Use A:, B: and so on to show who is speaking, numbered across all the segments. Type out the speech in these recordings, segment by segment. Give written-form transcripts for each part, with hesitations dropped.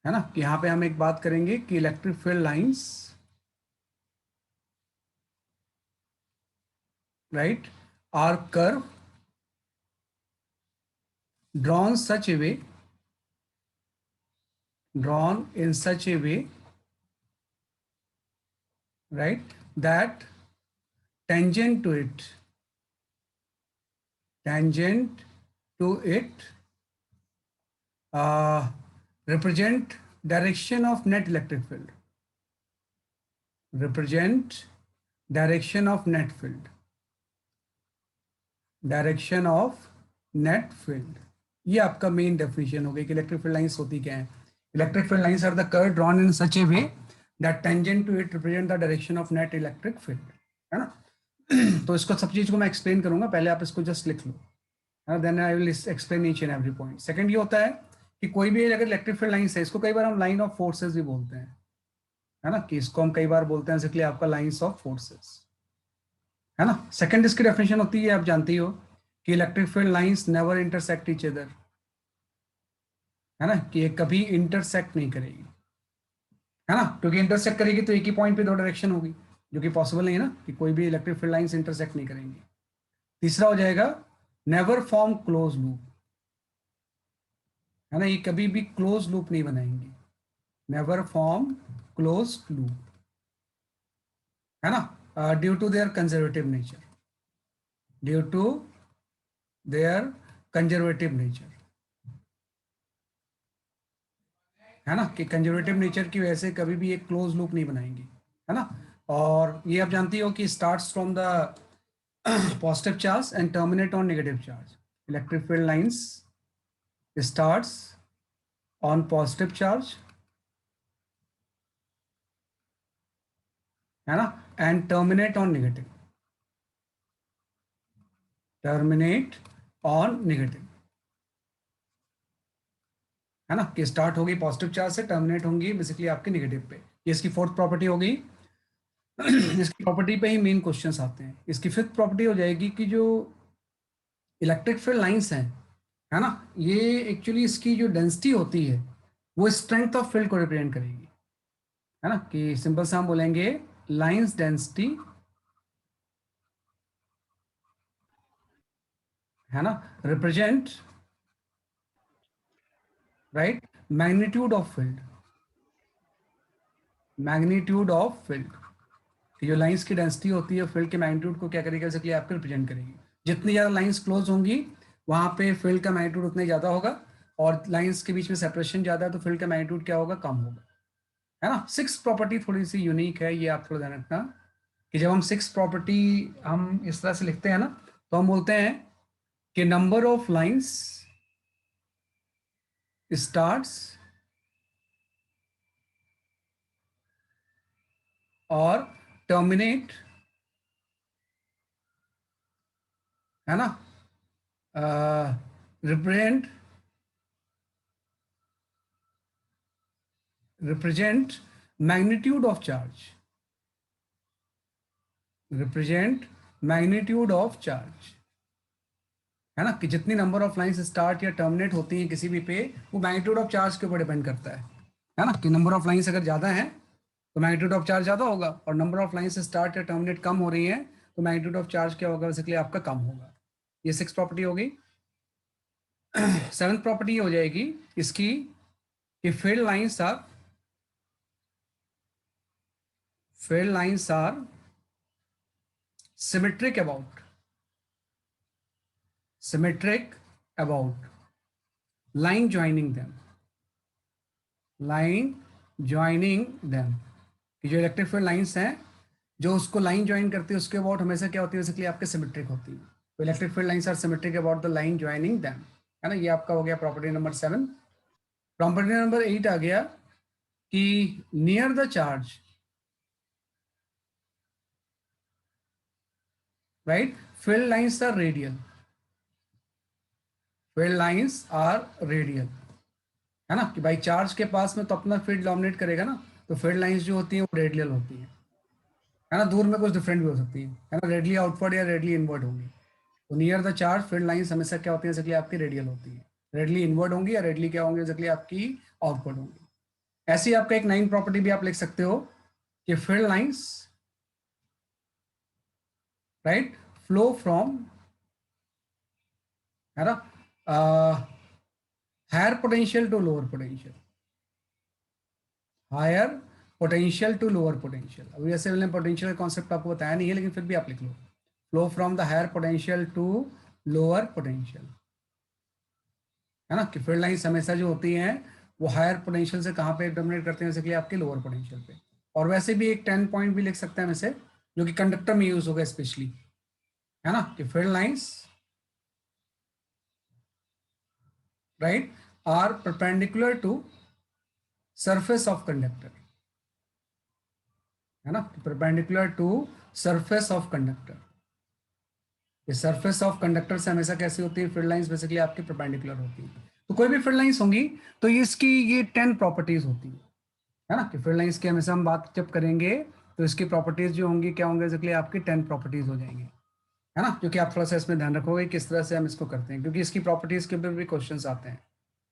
A: है ना, कि यहाँ पे हम एक बात करेंगे कि electric field lines, right, are curve drawn such a way, drawn in such a way, right, that tangent to it, tangent to it represent direction of net electric field, represent direction of net field, direction of net field. ये आपका main definition हो गई कि electric field lines होती क्या है। Electric field lines are the curve drawn in such a way that tangent to it represent the direction of net electric field, है ना। तो इसको सब चीज को मैं एक्सप्लेन करूंगा, पहले आप इसको जस्ट लिख लो, है ना, then I will explain each and every point. Second ये होता है कि कोई भी अगर इलेक्ट्रिक फील्ड लाइंस है, इसको कई बार हम लाइन ऑफ फोर्सेस भी बोलते हैं, है ना, कि इसको हम कई बार बोलते हैं इसलिए आपका लाइंस ऑफ फोर्सेस, है ना। सेकंड इसकी डेफिनेशन होती है, आप जानती हो कि electric field lines never intersect each other, है ना, कि ये कभी इंटरसेक्ट नहीं करेगी, है ना, क्योंकि इंटरसेक्ट करेगी तो एक ही पॉइंट पे दो डायरेक्शन होगी, जो कि पॉसिबल नहीं है ना, कि कोई भी इलेक्ट्रिक फील्ड लाइंस इंटरसेक्ट नहीं करेंगी। तीसरा हो जाएगा नेवर फॉर्म क्लोज लूप, है ना, ये कभी भी क्लोज लूप नहीं बनाएंगी, नेवर फॉर्म क्लोज लूप, है ना, due to their conservative nature, due to their conservative nature, है ना, कि कंजर्वेटिव नेचर की वजह से कभी भी एक क्लोज लूप नहीं बनाएंगी, है ना। और ये आप जानती हो कि starts from the positive charge and terminate on negative charge. Electric field lines starts on positive charge, है ना, and terminate on negative, terminate on negative, है ना, कि स्टार्ट होगी पॉजिटिव चार्ज से, टर्मिनेट होंगी बेसिकली आपके नेगेटिव पे। ये इसकी फोर्थ प्रॉपर्टी हो गई। इसकी प्रॉपर्टी पे ही मेन क्वेश्चंस आते हैं। इसकी फिफ्थ प्रॉपर्टी हो जाएगी कि जो इलेक्ट्रिक फील्ड लाइंस हैं, है ना, ये एक्चुअली इसकी जो डेंसिटी होती है वो स्ट्रेंथ ऑफ फील्ड को रिप्रेजेंट करेगी, है ना, कि सिंपल सा हम बोलेंगे लाइंस डेंसिटी, है ना, represent, right, magnitude of field, magnitude of field, कि जो लाइंस की डेंसिटी होती है फील्ड के मैग्नीट्यूड को क्या करेगी, बेसिकली आपको रिप्रेजेंट करेगी। जितनी ज़्यादा लाइंस क्लोज होंगी वहां पे फील्ड का मैग्नीट्यूड उतना ज़्यादा होगा, और लाइंस के बीच में सेपरेशन ज़्यादा है तो फील्ड का मैग्नीट्यूड क्या होगा, कम होगा, है ना। सिक्स प्रॉपर्टी थोड़ी सी यूनिक है, ये आप थोड़ा ध्यान रखना कि जब हम सिक्स प्रॉपर्टी हम इस तरह से लिखते हैं ना, तो हम बोलते हैं कि नंबर ऑफ लाइंस स्टार्ट्स और टर्मिनेट, है ना, represent, represent magnitude of charge, represent magnitude of charge, है ना, कि जितनी नंबर ऑफ लाइंस स्टार्ट या टर्मिनेट होती हैं किसी भी पे, वो मैग्नीट्यूड ऑफ चार्ज के ऊपर डिपेंड करता है ना, कि नंबर ऑफ लाइंस अगर ज़्यादा है तो मैग्नीट्यूड ऑफ चार्ज ज़्यादा होगा, और नंबर ऑफ लाइंस स्टार्ट या टर्मिनेट कम हो रही है तो मैग्नीट्यूड ऑफ चार्ज क्या होगा, बेसिकली आपका कम होगा। ये सिक्स प्रॉपर्टी हो गई। सेवंथ प्रॉपर्टी हो जाएगी इसकी कि field lines are symmetric about, symmetric about line joining them, line joining them, कि जो इलेक्ट्रिक फील्ड लाइंस हैं जो उसको लाइन ज्वाइन करती है उसके अबाउट हमेशा क्या होती है, बेसिकली आपके सिमेट्रिक होती है। तो electric field lines are symmetric about the line joining them, है ना, ये आपका हो गया प्रॉपर्टी नंबर 7। प्रॉपर्टी नंबर 8 आ गया कि near the charge, right, field lines are radial, field lines are radial, है ना, कि भाई चार्ज के पास में तो अपना फील्ड डोमिनेट करेगा ना, तो फील्ड लाइंस जो होती है वो रेडियल होती है ना, दूर में कुछ डिफरेंट भी हो सकती है ना, रेडली आउटवर्ड या रेडली इनवर्ड होंगी। तो near the charge field lines हमेशा क्या होती है, बेसिकली आपकी रेडियल होती है, रेडली इनवर्ड होंगी या रेडली क्या होंगी, बेसिकली आपकी आउटवर्ड होंगी। ऐसी आपका एक 9 प्रॉपर्टी भी आप लिख सकते हो कि field lines right flow from, है ना, higher potential to lower potential, higher potential to lower potential. अभी ऐसे मैंने पोटेंशियल का कॉन्सेप्ट आपको बताया नहीं है, लेकिन फिर भी आप लिख लो, flow from the higher potential to lower potential, है ना, कि फील्ड लाइंस हमेशा जो होती हैं वो हायर पोटेंशियल से कहाँ पे डोमिनेट करते हैं, जैसे कि आपके लोअर पोटेंशियल पे। और वैसे भी एक 10 पॉइंट भी लिख सकते हैं वैसे, जो कि कंडक्टर में यूज होगा स्पेशली, है ना, कि field lines right are perpendicular to surface of conductor, है ना, perpendicular to surface of conductor. ये सरफेस ऑफ कंडक्टर से हमेशा कैसी होती है फील्ड लाइंस, बेसिकली आपकी परपेंडिकुलर होती है। तो कोई भी फील्ड लाइंस होंगी तो ये इसकी ये 10 प्रॉपर्टीज होती है ना, कि फील्ड लाइंस की हमेशा हम बात जब करेंगे तो इसकी प्रॉपर्टीज जो होंगी क्या होंगे, बेसिकली आपकी 10 प्रॉपर्टीज हो जाएंगी, है ना, क्योंकि आप थोड़ा सा इसमें ध्यान रखोगे किस तरह से हम इसको करते हैं, क्योंकि इसकी प्रॉपर्टीज के ऊपर भी क्वेश्चंस आते हैं,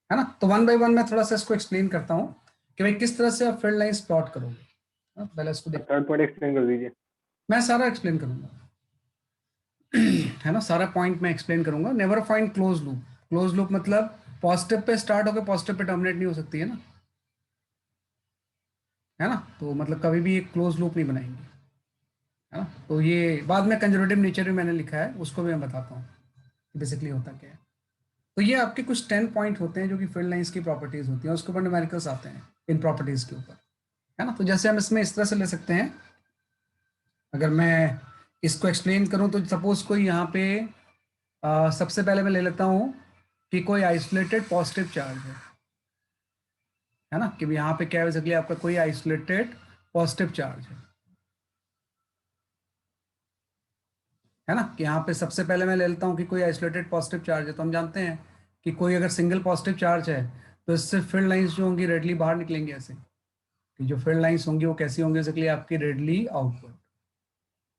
A: है ना। तो वन बाय वन मैं थोड़ा सा इसको एक्सप्लेन करता हूँ कि भाई किस तरह से आप फील्ड लाइंस प्लॉट करोगे, है ना? पहले इसको देख,
B: थर्ड पॉइंट एक्सप्लेन कर दीजिए।
A: मैं सारा एक्सप्लेन करूंगा, है ना, सारा पॉइंट मैं एक्सप्लेन करूंगा। Never find close loop, close loop मतलब पॉजिटिव पे स्टार्ट होकर पॉजिटिव पे टर्मिनेट नहीं हो सकती, है ना, है ना, तो मतलब कभी भी एक क्लोज लूप नहीं बनाएंगे, है ना। तो ये बाद में कंजर्वेटिव नेचर भी मैंने लिखा है, उसको भी मैं बताता हूँ कि बेसिकली होता क्या है। तो ये आपके कुछ 10 पॉइंट होते हैं जो कि फील्ड लाइंस की प्रॉपर्टीज होती हैं, उसके ऊपर न्यूमेरिकल्स आते हैं इन प्रॉपर्टीज के ऊपर, है ना। तो जैसे हम इसमें इस तरह से ले सकते हैं, अगर मैं इसको एक्सप्लेन करूं तो सपोज कोई यहाँ पे सबसे पहले मैं ले लेता हूँ कि कोई आइसोलेटेड पॉजिटिव चार्ज है ना, कि यहाँ पे क्या है बेसिकली आपका कोई आइसोलेटेड पॉजिटिव चार्ज है ना, कि यहाँ पे सबसे पहले मैं ले लेता हूँ कि कोई आइसोलेटेड पॉजिटिव चार्ज है। तो हम जानते हैं कि कोई अगर सिंगल पॉजिटिव चार्ज है तो इससे फील्ड लाइंस जो होंगी रेडली बाहर निकलेंगे, ऐसे कि जो फील्ड लाइंस होंगी वो कैसी होंगी, बेसिकली आपकी रेडली आउटवर्ड,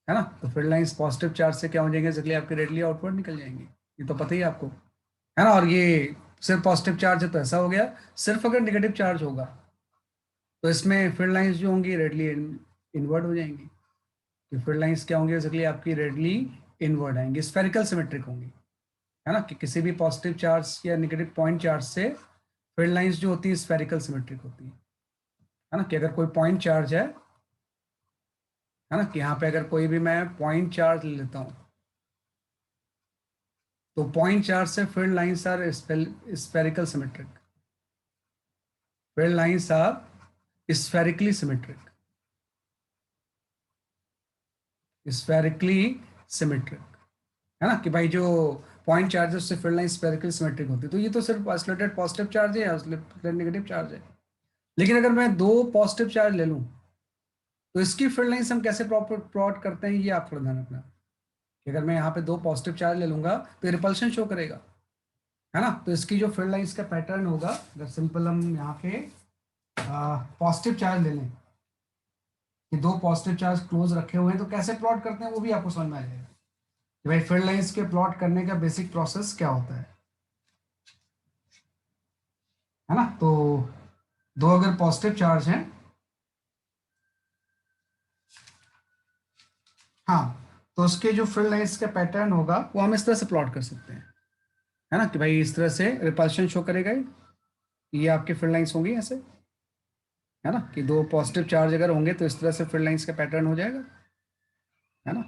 A: है ना। तो फील्ड लाइंस पॉजिटिव चार्ज से क्या हो जाएंगे, बेसिकली आपकी रेडली आउटवर्ड निकल जाएंगे, ये तो पता ही है आपको, है ना। और ये सिर्फ पॉजिटिव चार्ज है तो ऐसा हो गया, सिर्फ अगर नेगेटिव चार्ज होगा तो इसमें फील्ड लाइंस जो होंगी रेडली इनवर्ड हो जाएंगी, कि फील्ड लाइंस क्या होंगी, बेसिकली आपकी रेडली इनवर्ड आएंगी, स्फेरिकल सिमेट्रिक होंगी, है ना, कि किसी भी पॉजिटिव चार्ज या नेगेटिव पॉइंट चार्ज से फील्ड लाइंस जो होती है स्फेरिकल सिमेट्रिक होती है ना, कि अगर कोई पॉइंट चार्ज है ना, कि यहाँ पे अगर कोई भी मैं पॉइंट चार्ज ले लेता हूँ तो पॉइंट चार्ज से field lines are spherical symmetric, field lines are spherically symmetric, spherically symmetric, है ना, कि भाई जो पॉइंट चार्ज है उससे फील्ड लाइन स्फेरिकल सिमेट्रिक होती है। तो ये तो सिर्फ आइसोलेटेड पॉजिटिव चार्ज है या आइसोलेटेड नेगेटिव चार्ज है, लेकिन अगर मैं दो पॉजिटिव चार्ज ले लूँ तो इसकी फील्ड लाइंस हम कैसे प्लॉट करते हैं, ये आप थोड़ा ध्यान रखना, कि अगर मैं यहाँ पे दो पॉजिटिव चार्ज ले लूंगा तो ये रिपल्शन शो करेगा, है ना। तो इसकी जो फील्ड लाइंस का पैटर्न होगा, अगर सिंपल हम यहाँ पे पॉजिटिव चार्ज ले लें कि दो पॉजिटिव चार्ज क्लोज रखे हुए हैं, तो कैसे प्लॉट करते हैं वो भी आपको समझ में आ जाएगा कि भाई फील्ड लाइंस के प्लॉट करने का बेसिक प्रोसेस क्या होता है ना। तो दो अगर पॉजिटिव चार्ज हैं, हाँ, तो उसके जो फील्ड लाइंस का पैटर्न होगा वो हम इस तरह से प्लॉट कर सकते हैं, है ना, कि भाई इस तरह से रिपल्शन शो करेगा, ये आपके फील्ड लाइंस होंगी ऐसे, है ना, कि दो पॉजिटिव चार्ज अगर होंगे तो इस तरह से फील्ड लाइंस का पैटर्न हो जाएगा, है ना,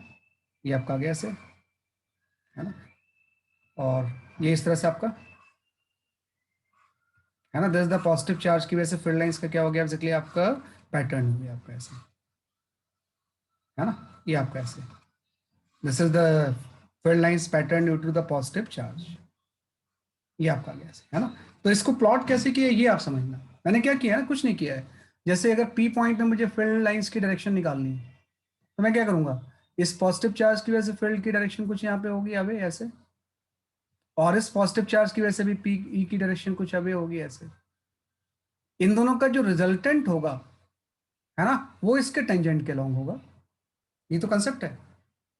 A: ये आपका आ गया ऐसे, है ना, और ये इस तरह से आपका, है ना, दिस द पॉजिटिव चार्ज की वजह से फील्ड लाइंस का क्या हो गया, बेसिकली आपका पैटर्न हो गया आपका ऐसे, है ना, ये आपका ऐसे, this is the field lines pattern due to the positive charge, ये आपका गया ऐसे, है ना। तो इसको प्लॉट कैसे किया ये आप समझना, मैंने क्या किया है, कुछ नहीं किया है। जैसे अगर पी पॉइंट में मुझे फील्ड लाइंस की डायरेक्शन निकालनी है तो मैं क्या करूंगा, इस पॉजिटिव चार्ज की वजह से फील्ड की डायरेक्शन कुछ यहाँ पे होगी अबे ऐसे, और इस पॉजिटिव चार्ज की वजह से भी पी ई की डायरेक्शन कुछ अबे होगी ऐसे, इन दोनों का जो रिजल्टेंट होगा, है ना, वो इसके टेंजेंट के लॉन्ग होगा। ये तो कंसेप्ट है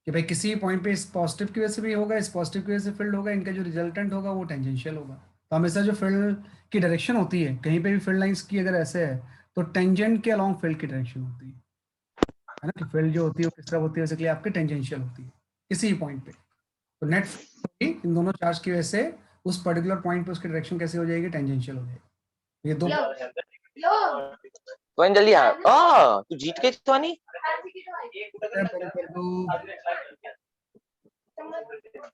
A: कि भाई किसी पॉइंट पे इस पॉजिटिव की वजह से भी होगा, इस पॉजिटिव की वजह से फील्ड होगा, इनका जो रिजल्टेंट होगा वो टेंजेंशियल होगा। तो हमेशा जो फील्ड की डायरेक्शन होती है, कहीं पे भी फील्ड लाइंस की अगर ऐसे है तो टेंजेंट के अलोंग फील्ड की डायरेक्शन होती है ना, कि फील्ड जो होती है वो किस तरफ होती है, बेसिकली आपके टेंजेंशियल होती है किसी भी पॉइंट पे। तो नेट होगी इन दोनों चार्ज की वजह से, उस पर्टिकुलर पॉइंट पे उसकी डायरेक्शन कैसे हो जाएगी, टेंजेंशियल हो जाएगी। ये दो
B: तो जल्दी आ तू जीत के तो नहीं।
A: कर दो,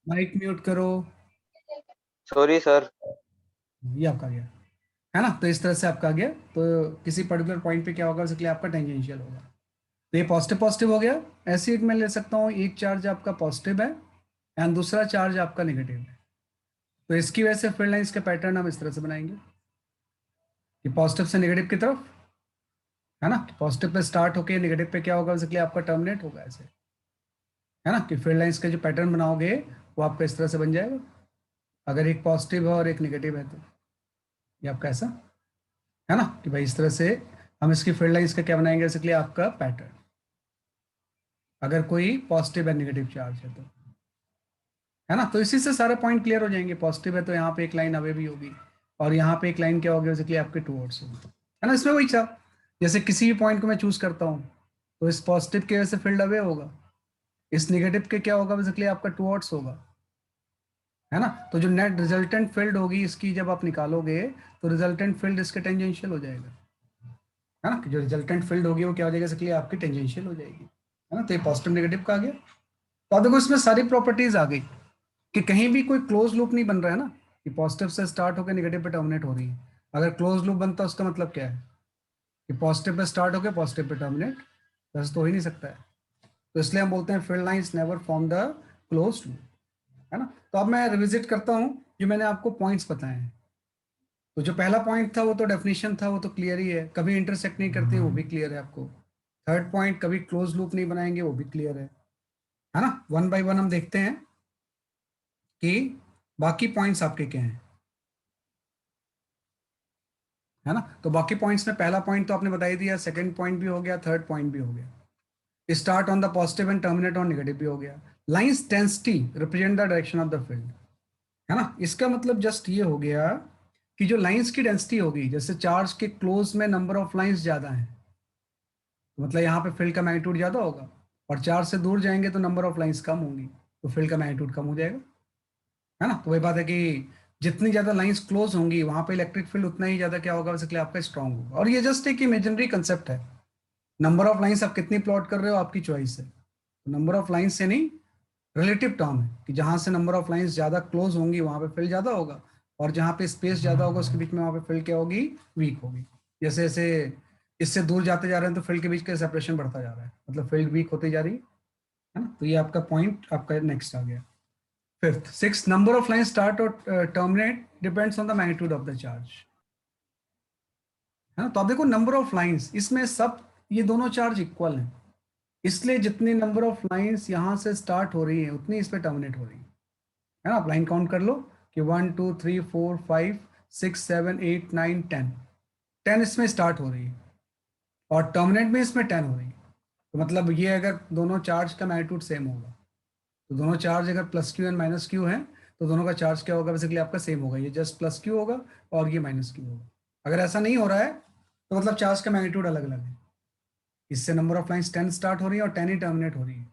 A: माइक म्यूट करो,
B: सॉरी सर।
A: ये आपका गया है ना। तो इस तरह से आपका आ गया, तो किसी पर्टिकुलर पॉइंट पे क्या होगा, बेसिकली आपका टेंजेंशियल होगा। तो ये पॉजिटिव पॉजिटिव हो गया। ऐसे एक मैं ले सकता हूँ, एक चार्ज आपका पॉजिटिव है एंड दूसरा चार्ज आपका नेगेटिव है। तो इसकी वजह से फील्ड लाइंस का पैटर्न हम इस तरह से बनाएंगे कि पॉजिटिव से नेगेटिव की तरफ, है ना, पॉजिटिव पे स्टार्ट होके नेगेटिव पे क्या होगा, बेसिकली आपका टर्मिनेट होगा ऐसे, है ना, कि फील्ड लाइंस का जो पैटर्न बनाओगे वो आपका इस तरह से बन जाएगा। अगर एक पॉजिटिव है और एक नेगेटिव है तो ये आपका ऐसा, है ना, कि भाई इस तरह से हम इसकी फील्ड लाइंस का क्या बनाएंगे, बेसिकली आपका पैटर्न, अगर कोई पॉजिटिव एंड नेगेटिव चार्ज है तो, है ना। तो इसी से सारे पॉइंट क्लियर हो जाएंगे। पॉजिटिव है तो यहाँ पे एक लाइन अवे भी होगी और यहाँ पे एक लाइन क्या होगी, बेसिकली आपके टूवर्ड्स होगी, है ना। इसमें वही था, जैसे किसी भी पॉइंट को मैं चूज करता हूँ तो इस पॉजिटिव की वजह से फील्ड अवे होगा, इस नेगेटिव के क्या होगा, बेसिकली आपका टूवर्ड्स होगा, है ना। तो जो नेट रिजल्टेंट फील्ड होगी इसकी जब आप निकालोगे तो रिजल्टेंट फील्ड इसके टेंजेंशियल हो जाएगा, है ना, कि जो रिजल्टेंट फील्ड होगी वो क्या हो जाएगा, बेसिकली आपकी टेंजेंशियल हो जाएगी, है ना। तो ये पॉजिटिव नेगेटिव का आ गया। तो अब देखो इसमें सारी प्रॉपर्टीज आ गई कि कहीं भी कोई क्लोज लूप नहीं बन रहा है ना, कि पॉजिटिव से स्टार्ट होकर नेगेटिव पे टर्मिनेट हो रही है। अगर क्लोज लूप बनता है उसका मतलब क्या है, कि पॉजिटिव पे स्टार्ट होकर पॉजिटिव पे टर्मिनेट, वैसे तो हो ही नहीं सकता है। तो इसलिए हम बोलते हैं field lines never form the close loop, है ना। तो अब मैं रिविजिट करता हूँ जो मैंने आपको पॉइंट्स बताए हैं। तो जो पहला पॉइंट था वो तो डेफिनेशन था, वो तो क्लियर ही है, कभी इंटरसेक्ट नहीं करती, वो भी क्लियर है आपको। थर्ड पॉइंट, कभी क्लोज लूप नहीं बनाएंगे, वो भी क्लियर है ना। वन बाय वन हम देखते हैं कि बाकी पॉइंट्स आपके क्या हैं, है ना। तो बाकी पॉइंट्स में पहला पॉइंट तो आपने बता ही दिया, सेकंड पॉइंट भी हो गया, थर्ड पॉइंट भी हो गया, start on the positive and terminate on negative भी हो गया। Lines density represent the direction of the field, है ना। इसका मतलब जस्ट ये हो गया कि जो लाइंस की डेंसिटी होगी, जैसे चार्ज के क्लोज में नंबर ऑफ लाइंस ज्यादा है, तो मतलब यहाँ पे फील्ड का मैग्नीट्यूड ज्यादा होगा, और चार्ज से दूर जाएंगे तो नंबर ऑफ लाइंस कम होंगी, तो फील्ड का मैग्नीट्यूड कम हो जाएगा, है ना। तो वही बात है कि जितनी ज्यादा लाइंस क्लोज होंगी वहां पे इलेक्ट्रिक फील्ड उतना ही ज्यादा क्या होगा, बेसिकली आपका स्ट्रांग होगा। और ये जस्ट एक इमेजिनरी कंसेप्ट है। नंबर ऑफ लाइंस आप कितनी प्लॉट कर रहे हो आपकी चॉइस है, तो नंबर ऑफ लाइंस से नहीं, रिलेटिव टर्म है कि जहां से नंबर ऑफ लाइंस ज्यादा क्लोज होंगी वहां पे फील्ड ज्यादा होगा, और जहां पे स्पेस ज्यादा होगा उसके बीच में वहां पे फील्ड क्या होगी, वीक होगी। जैसे जैसे इससे दूर जाते जा रहे हैं तो फील्ड के बीच का सेपरेशन बढ़ता जा रहा है, मतलब फील्ड वीक होती जा रही है ना। तो ये आपका पॉइंट आपका नेक्स्ट आ गया। Fifth, six, number of line start और terminate depends on the magnitude of the charge, है ना। तो आप देखो नंबर ऑफ लाइंस इसमें सब, ये दोनों चार्ज इक्वल हैं, इसलिए जितनी नंबर ऑफ लाइंस यहाँ से स्टार्ट हो रही है उतनी इस पे टर्मिनेट हो रही है ना। आप लाइन काउंट कर लो कि 1 2 3 4 5 6 7 8 9 10, 10 इसमें स्टार्ट हो रही है और टर्मिनेट में इसमें 10 हो रही है। तो मतलब ये अगर दोनों चार्ज का मैग्नीट्यूड सेम होगा, तो दोनों चार्ज अगर plus Q and minus Q है तो दोनों का चार्ज क्या होगा, बेसिकली आपका सेम होगा, ये जस्ट प्लस क्यू होगा और ये माइनस क्यू होगा। अगर ऐसा नहीं हो रहा है तो मतलब चार्ज का मैग्नीट्यूड अलग अलग है, इससे नंबर ऑफ लाइंस 10 स्टार्ट हो रही है और 10 ही टर्मिनेट हो रही है,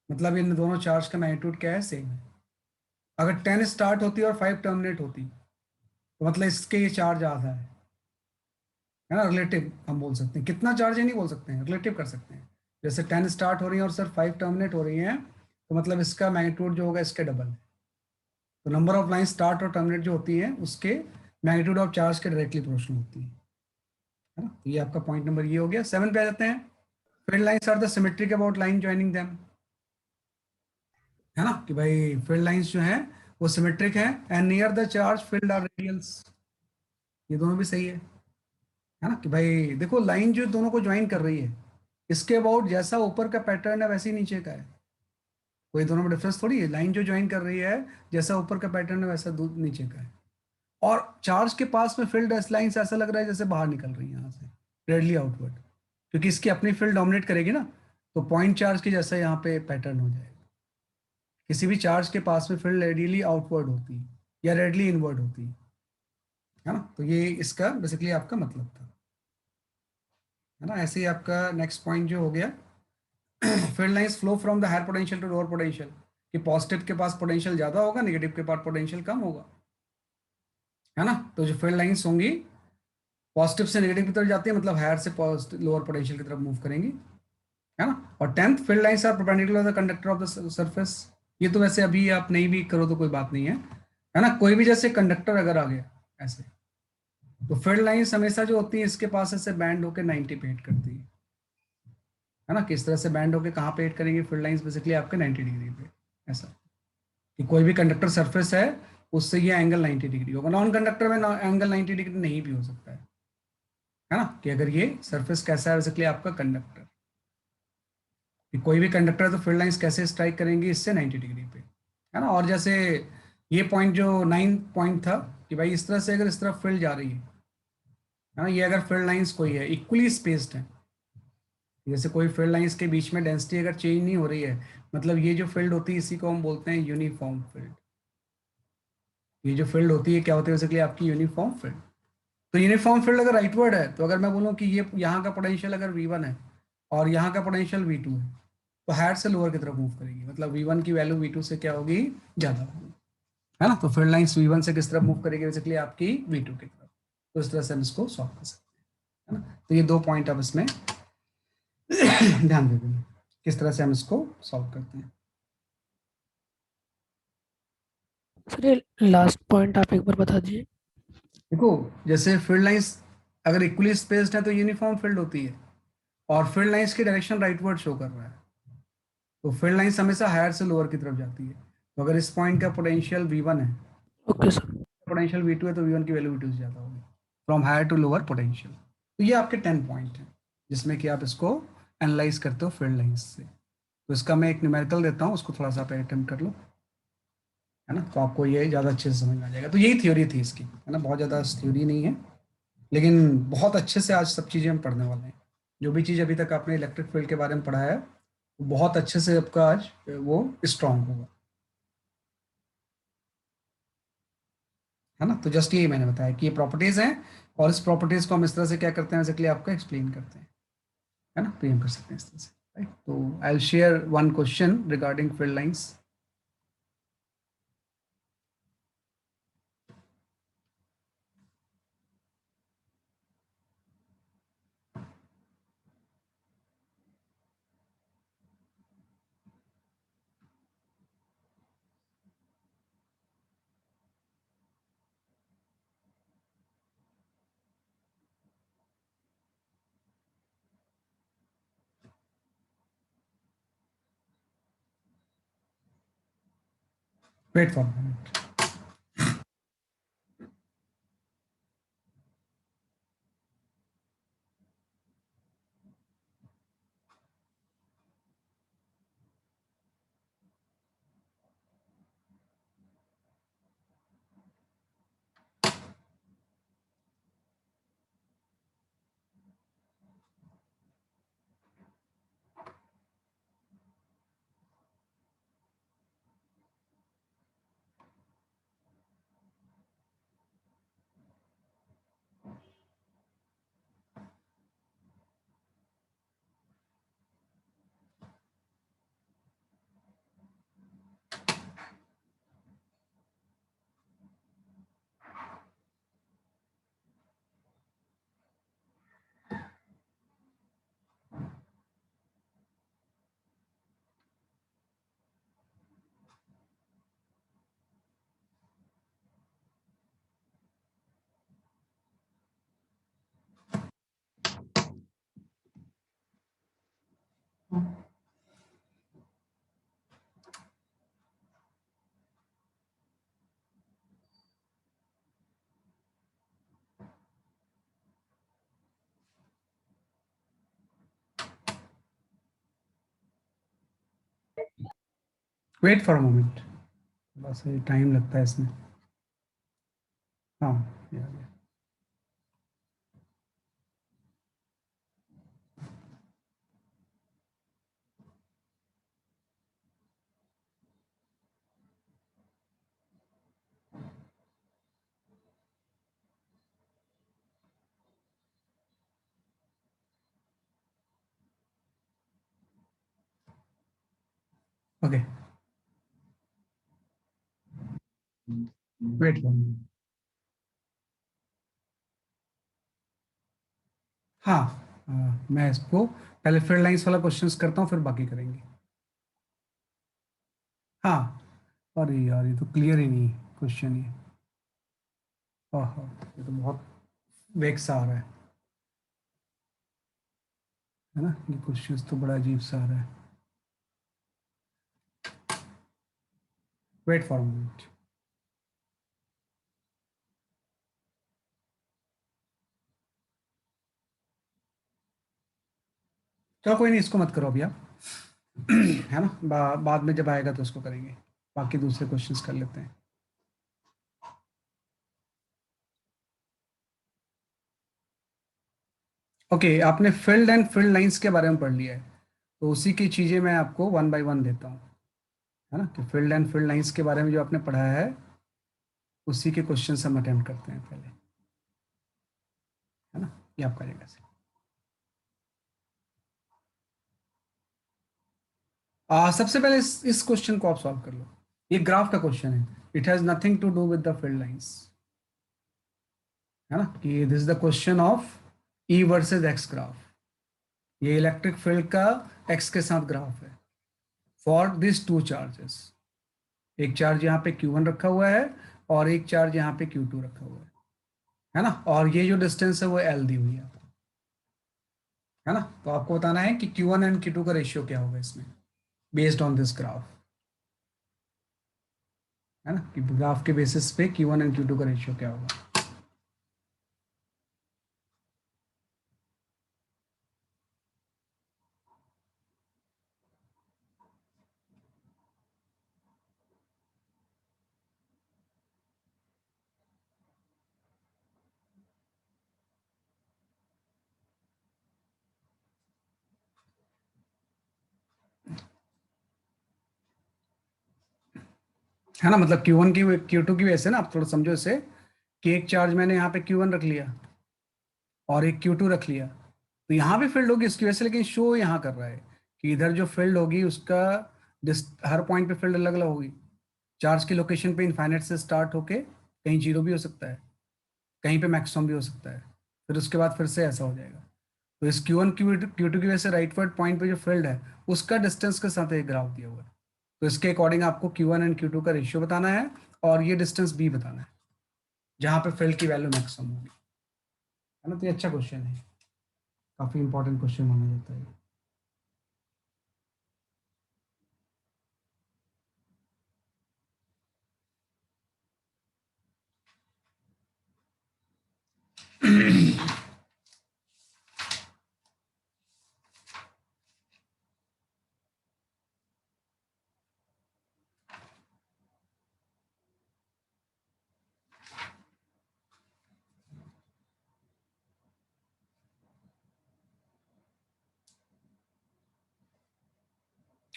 A: मतलब इन दोनों चार्ज का मैग्नीट्यूड क्या है, सेम है। अगर 10 स्टार्ट होती और 5 टर्मिनेट होती तो मतलब इसके ये चार्ज आधा है ना। रिलेटिव हम बोल सकते हैं, कितना चार्ज है नहीं बोल सकते हैं, रिलेटिव कर सकते हैं। जैसे 10 स्टार्ट हो रही है और सर 5 टर्मिनेट हो रही है, तो मतलब इसका मैग्नीट्यूड जो होगा इसके डबल है। तो नंबर ऑफ लाइन स्टार्ट और टर्मिनेट जो होती है उसके मैग्नीट्यूड ऑफ चार्ज के डायरेक्टली प्रोपोर्शनल होती है ना। तो ये आपका पॉइंट नंबर ये हो गया। 7 पे आ जाते हैं। Field lines are the symmetric about line joining them, है ना, कि भाई फील्ड लाइंस जो है वो सिमेट्रिक है and near the charge field are radials, ये दोनों भी सही है ना। कि भाई देखो लाइन जो दोनों को ज्वाइन कर रही है, इसके अबाउट जैसा ऊपर का पैटर्न है वैसे ही नीचे का है, कोई दोनों में डिफरेंस थोड़ी है। लाइन जो ज्वाइन कर रही है जैसा ऊपर का पैटर्न है वैसा नीचे का है। और चार्ज के पास में फील्ड लाइन से ऐसा लग रहा है जैसे बाहर निकल रही है यहाँ से, रेडली आउटवर्ड, क्योंकि इसकी अपनी फील्ड डोमिनेट करेगी ना, तो पॉइंट चार्ज के जैसा यहाँ पे पैटर्न हो जाएगा। किसी भी चार्ज के पास में फील्ड रेडियली आउटवर्ड होती है या रेडली इनवर्ड होती है ना। तो ये इसका बेसिकली आपका मतलब था। है ना। ऐसे ही आपका नेक्स्ट पॉइंट जो हो गया, field lines flow from the higher potential to lower potential, कि पॉजिटिव के पास पोटेंशियल ज़्यादा होगा, नेगेटिव के पास पोटेंशियल कम होगा, है ना। तो जो फील्ड लाइंस होंगी पॉजिटिव से नेगेटिव की तरफ जाती है, मतलब हायर से लोअर पोटेंशियल की तरफ मूव करेंगी, है ना। और 10th field lines are perpendicular the conductor of the surface. ये तो वैसे अभी आप नहीं भी करो तो कोई बात नहीं है ना। कोई भी जैसे कंडक्टर अगर आ गया ऐसे, तो फील्ड लाइंस हमेशा जो होती है इसके पास ऐसे बैंड होकर 90 पे हिट करती है ना। किस तरह से बैंड होकर कहाँ पे हिट करेंगे फील्ड लाइंस, बेसिकली आपके 90 डिग्री पे, ऐसा कि कोई भी कंडक्टर सरफेस है उससे ये एंगल 90 डिग्री होगा। नॉन कंडक्टर में एंगल 90 डिग्री नहीं भी हो सकता है ना। कि अगर ये सरफेस कैसा है बेसिकली आपका कंडक्टर, कि कोई भी कंडक्टर है तो फील्ड लाइंस कैसे स्ट्राइक करेंगी इससे 90 डिग्री पे, है ना। और जैसे ये पॉइंट जो 9 पॉइंट था कि भाई इस तरह से अगर इस तरफ फील्ड जा रही है ना, ये अगर फील्ड लाइंस कोई है इक्वली स्पेस्ड है, जैसे कोई फील्ड लाइंस के बीच में डेंसिटी अगर चेंज नहीं हो रही है, मतलब ये जो फील्ड होती है इसी को हम बोलते हैं यूनिफॉर्म फील्ड। ये जो फील्ड होती है क्या होती है बेसिकली आपकी यूनिफॉर्म फील्ड। तो यूनिफॉर्म फील्ड अगर राइटवर्ड है, तो अगर मैं बोलूँ कि ये यहाँ का पोटेंशियल अगर V1 है और यहाँ का पोटेंशियल V2 है, तो हायर से लोअर की तरफ मूव करेगी, मतलब V1 की वैल्यू V2 से क्या होगी, ज्यादा होगी, है ना। तो फील्ड लाइंस V1 से किस तरफ मूव करेगी बेसिकली आपकी V2 की तरफ। तो इस तरह से हम इसको सॉल्व कर सकते हैं, है ना। तो ये 2 पॉइंट आप इसमें ध्यान दे देंगे किस तरह से हम इसको सॉल्व करते हैं।
C: सर ये लास्ट पॉइंट आप एक बार बता दीजिए।
A: देखो, जैसे फील्ड लाइंस अगर इक्वली स्पेस्ड है तो यूनिफॉर्म फील्ड होती है, और फील्ड लाइंस की डायरेक्शन राइटवर्ड शो कर रहा है, तो फील्ड लाइंस हमेशा हायर से लोअर की तरफ जाती है। तो अगर इस पॉइंट का पोटेंशियल V1 है,
C: ओके सर।
A: पोटेंशियल V2 है, तो V1 की वैल्यू V2 से ज़्यादा होगी, from higher to lower potential. तो ये आपके 10 पॉइंट हैं जिसमें कि आप इसको एनालाइज करते हो फील्ड लाइंस से। तो इसका मैं एक न्यूमेरिकल देता हूँ, उसको थोड़ा सा आप अटेम्प्ट कर लो, है ना। तो आपको ये ज़्यादा अच्छे से समझ में आ जाएगा। तो यही थ्योरी थी इसकी, है ना। बहुत ज़्यादा थ्योरी नहीं है, लेकिन बहुत अच्छे से आज सब चीज़ें हम पढ़ने वाले हैं। जो भी चीज़ अभी तक आपने इलेक्ट्रिक फील्ड के बारे में पढ़ा है, वो बहुत अच्छे से आपका आज वो स्ट्रांग होगा, है ना। तो जस्ट यही मैंने बताया कि ये प्रॉपर्टीज हैं, और इस प्रॉपर्टीज को हम इस तरह से क्या करते हैं बेसिकली आपको एक्सप्लेन करते हैं, है ना। तो ये हम कर सकते हैं इस तरह से, राइट। तो I will share one question regarding field lines. Wait for minute. Wait for moment, बस टाइम लगता है इसमें। हाँ, या। Okay, wait for. हाँ, मैं इसको पहले फील्ड लाइंस वाला क्वेश्चंस करता हूँ, फिर बाकी करेंगे। हाँ, अरे यार ये तो क्लियर ही नहीं क्वेश्चन ये। ओहो, ये तो बहुत वेग सा आ रहा है ना, ये क्वेश्चंस तो बड़ा अजीब सा आ रहा है। Wait for minute. चलो कोई नहीं, इसको मत करो अभी आप। है ना, बाद में जब आएगा तो उसको करेंगे, बाकी दूसरे क्वेश्चंस कर लेते हैं। ओके, आपने फील्ड एंड फील्ड लाइंस के बारे में पढ़ लिया है, तो उसी की चीज़ें मैं आपको वन बाय वन देता हूँ। है ना, कि फील्ड एंड फील्ड लाइंस के बारे में जो आपने पढ़ा है, उसी के क्वेश्चन हम अटेम्प्ट करते हैं पहले। है ना, ये आपका जगह से। सबसे पहले इस क्वेश्चन को आप सॉल्व कर लो। ये ग्राफ का क्वेश्चन है, it has nothing to do with the field lines. है ना, कि this is the question of E versus X graph. ये इलेक्ट्रिक फील्ड का एक्स के साथ ग्राफ है फॉर दिस टू चार्जेस। एक चार्ज यहाँ पे Q1 रखा हुआ है, और एक चार्ज यहाँ पे Q2 रखा हुआ है ना, और ये जो डिस्टेंस है वो L दी हुई है आपको। है ना, तो आपको बताना है कि Q1 एंड Q2 का रेशियो क्या होगा इसमें, बेस्ड ऑन दिस ग्राफ। है ना, कि ग्राफ के बेसिस पे Q1 एंड Q2 का रेशियो क्या होगा। है ना, मतलब Q1 की Q2 की वजह से ना, आप थोड़ा समझो इसे, कि एक चार्ज मैंने यहाँ पे Q1 रख लिया और एक Q2 रख लिया, तो यहाँ भी फील्ड होगी इसकी वजह से, लेकिन शो यहाँ कर रहा है कि इधर जो फील्ड होगी उसका हर पॉइंट पे फील्ड अलग अलग होगी। चार्ज की लोकेशन पे इनफाइनाइट से स्टार्ट होके कहीं जीरो भी हो सकता है, कहीं पे मैक्सिमम भी हो सकता है, फिर उसके बाद फिर से ऐसा हो जाएगा। तो इस Q1 Q2 की वजह से राइटवर्ड पॉइंट पे जो फील्ड है, उसका डिस्टेंस के साथ एक ग्राफ दिया हुआ है। तो इसके अकॉर्डिंग आपको Q1 एंड Q2 का रेशियो बताना है, और ये डिस्टेंस b बताना है जहाँ पे फील्ड की वैल्यू मैक्सिमम होगी। है ना, तो ये अच्छा क्वेश्चन है, काफी इंपॉर्टेंट क्वेश्चन माना जाता है।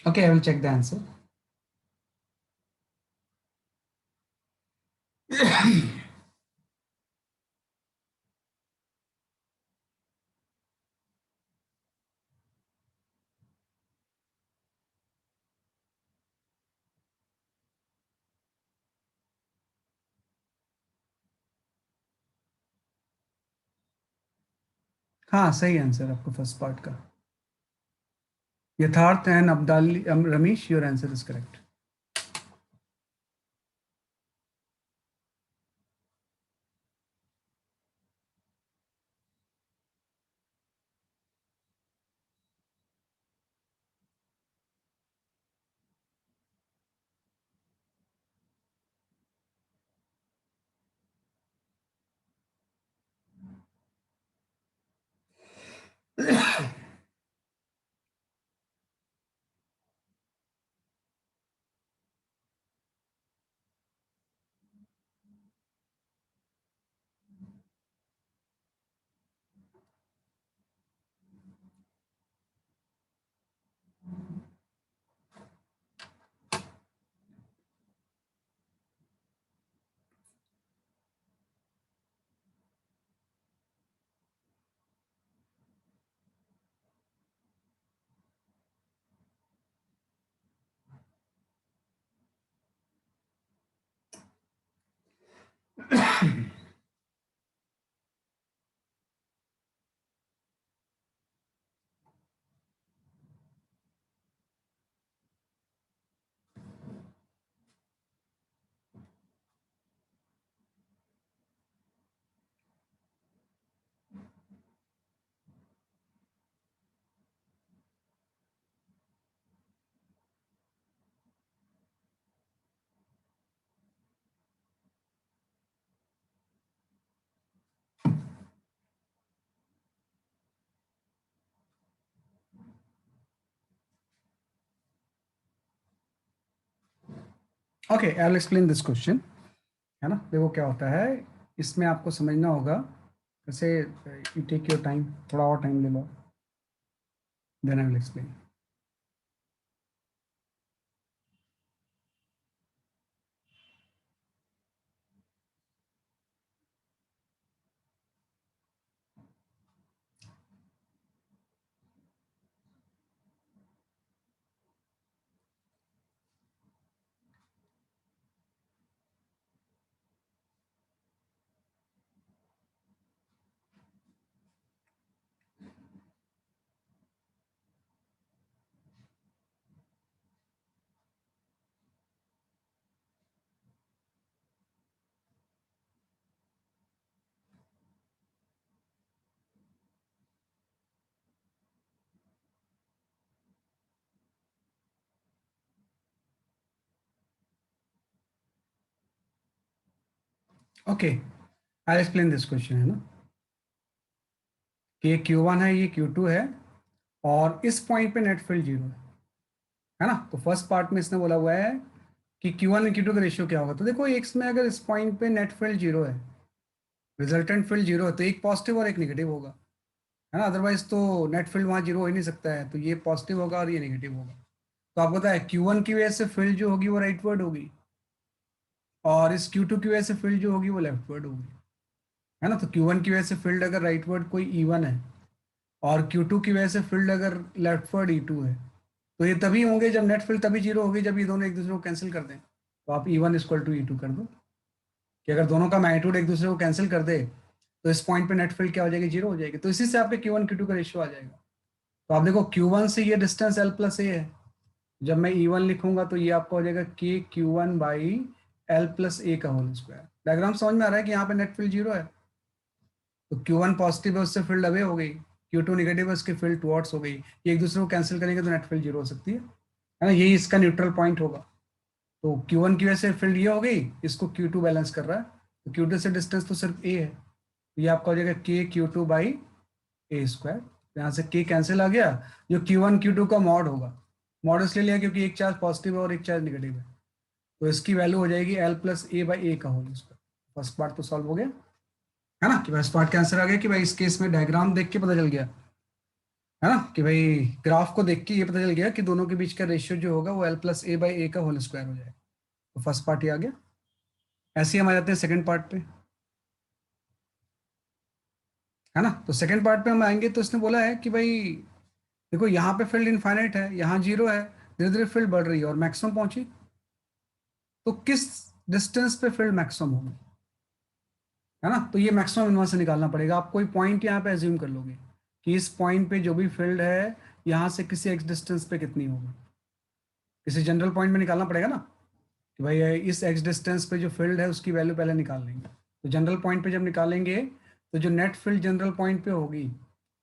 A: Okay, I will check the answer. हाँ, सही आंसर आपका फर्स्ट पार्ट का। Yatharth and Abdali Ramesh, your answer is correct. Okay, I will explain this question, है ना। देखो क्या होता है, इसमें आपको समझना होगा जैसे, यू टेक योर टाइम, थोड़ा और टाइम ले लो, then I will explain. Okay, I explain this question, है ना, कि ये Q1 है, ये Q2 है, और इस पॉइंट पे नेट फील्ड 0 है ना। तो फर्स्ट पार्ट में इसने बोला हुआ है कि Q1 और Q2 का रेशियो क्या होगा। तो देखो एक में अगर इस पॉइंट पे नेट फील्ड 0 है, रिजल्टेंट फील्ड 0 है, तो एक पॉजिटिव और एक नेगेटिव होगा, है ना। अदरवाइज तो नेट फील्ड वहाँ 0 हो ही नहीं सकता है, तो ये पॉजिटिव होगा और ये नेगेटिव होगा। तो आपको पता है Q1 की वजह से फील्ड जो होगी वो राइटवर्ड होगी, और इस Q2 की वजह से फील्ड जो होगी वो लेफ्टवर्ड होगी, है ना। तो Q1 की वजह से फील्ड अगर राइटवर्ड कोई E1 है, और Q2 की वजह से फील्ड अगर लेफ्टवर्ड E2 है, तो ये तभी होंगे जब नेट फील्ड तभी 0 होगी जब ये दोनों एक दूसरे को कैंसिल कर दें। तो आप E1 इक्वल टू E2 कर दो, कि अगर दोनों का मैग्नीट्यूड एक दूसरे को कैंसिल कर दे तो इस पॉइंट पे नेट फील्ड क्या हो जाएगी, 0 हो जाएगी। तो इसी से आपके Q1 Q2 का रेशियो आ जाएगा। तो आप देखो Q1 से ये डिस्टेंस L प्लस ए है, जब मैं E1 लिखूंगा तो ये आपका हो जाएगा के Q1 बाई एल प्लस ए का होल स्क्वायर। डायग्राम समझ में आ रहा है कि यहाँ पे नेट फील्ड 0 है, तो Q1 पॉजिटिव है, उससे फील्ड अवे हो गई, Q2 नेगेटिव है, उसकी फील्ड टुवर्ड्स हो गई। ये एक दूसरे को कैंसिल करेंगे तो नेट फील्ड 0 हो सकती है ना। यही इसका न्यूट्रल पॉइंट होगा। तो Q1 की वजह से फील्ड ये हो गई, इसको Q2 बैलेंस कर रहा है, तो Q2 से डिस्टेंस तो सिर्फ ए है, तो ये आपका हो जाएगा के Q2 बाई ए स्क्वायर। यहाँ से के कैंसिल आ गया, जो Q1 Q2 का मॉड होगा, मॉड इसलिए लिया क्योंकि एक चार्ज पॉजिटिव है और एक चार्ज नेगेटिव है, तो इसकी वैल्यू हो जाएगी एल प्लस ए बाई ए का होल स्क्वायर। फर्स्ट पार्ट तो सॉल्व हो गया, है ना, कि फर्स्ट पार्ट का आंसर आ गया, कि भाई इस केस में डायग्राम देख के पता चल गया, है ना, कि भाई ग्राफ को देख के ये पता चल गया कि दोनों के बीच का रेशियो जो होगा वो एल प्लस ए बाई ए का होल स्क्वायर हो जाएगा। तो फर्स्ट पार्ट ही आ गया। ऐसे ही हम आ जाते हैं सेकंड पार्ट पे, है ना। तो सेकंड पार्ट पे हम आएंगे तो इसने बोला है कि भाई देखो यहाँ पे फील्ड इनफाइनाइट है, यहाँ 0 है, धीरे धीरे फील्ड बढ़ रही है और मैक्सिमम पहुंची, तो किस डिस्टेंस पे फील्ड मैक्सिमम होगी, है ना। तो ये मैक्सिमम इनवर्स से निकालना पड़ेगा। आप कोई पॉइंट यहाँ पे एज्यूम कर लोगे कि इस पॉइंट पे जो भी फील्ड है यहाँ से किसी एक्स डिस्टेंस पे कितनी होगी, किसी जनरल पॉइंट में निकालना पड़ेगा ना, कि भाई इस एक्स डिस्टेंस पे जो फील्ड है उसकी वैल्यू पहले निकाल लेंगे। तो जनरल पॉइंट पे जब निकालेंगे तो जो नेट फील्ड जनरल पॉइंट पे होगी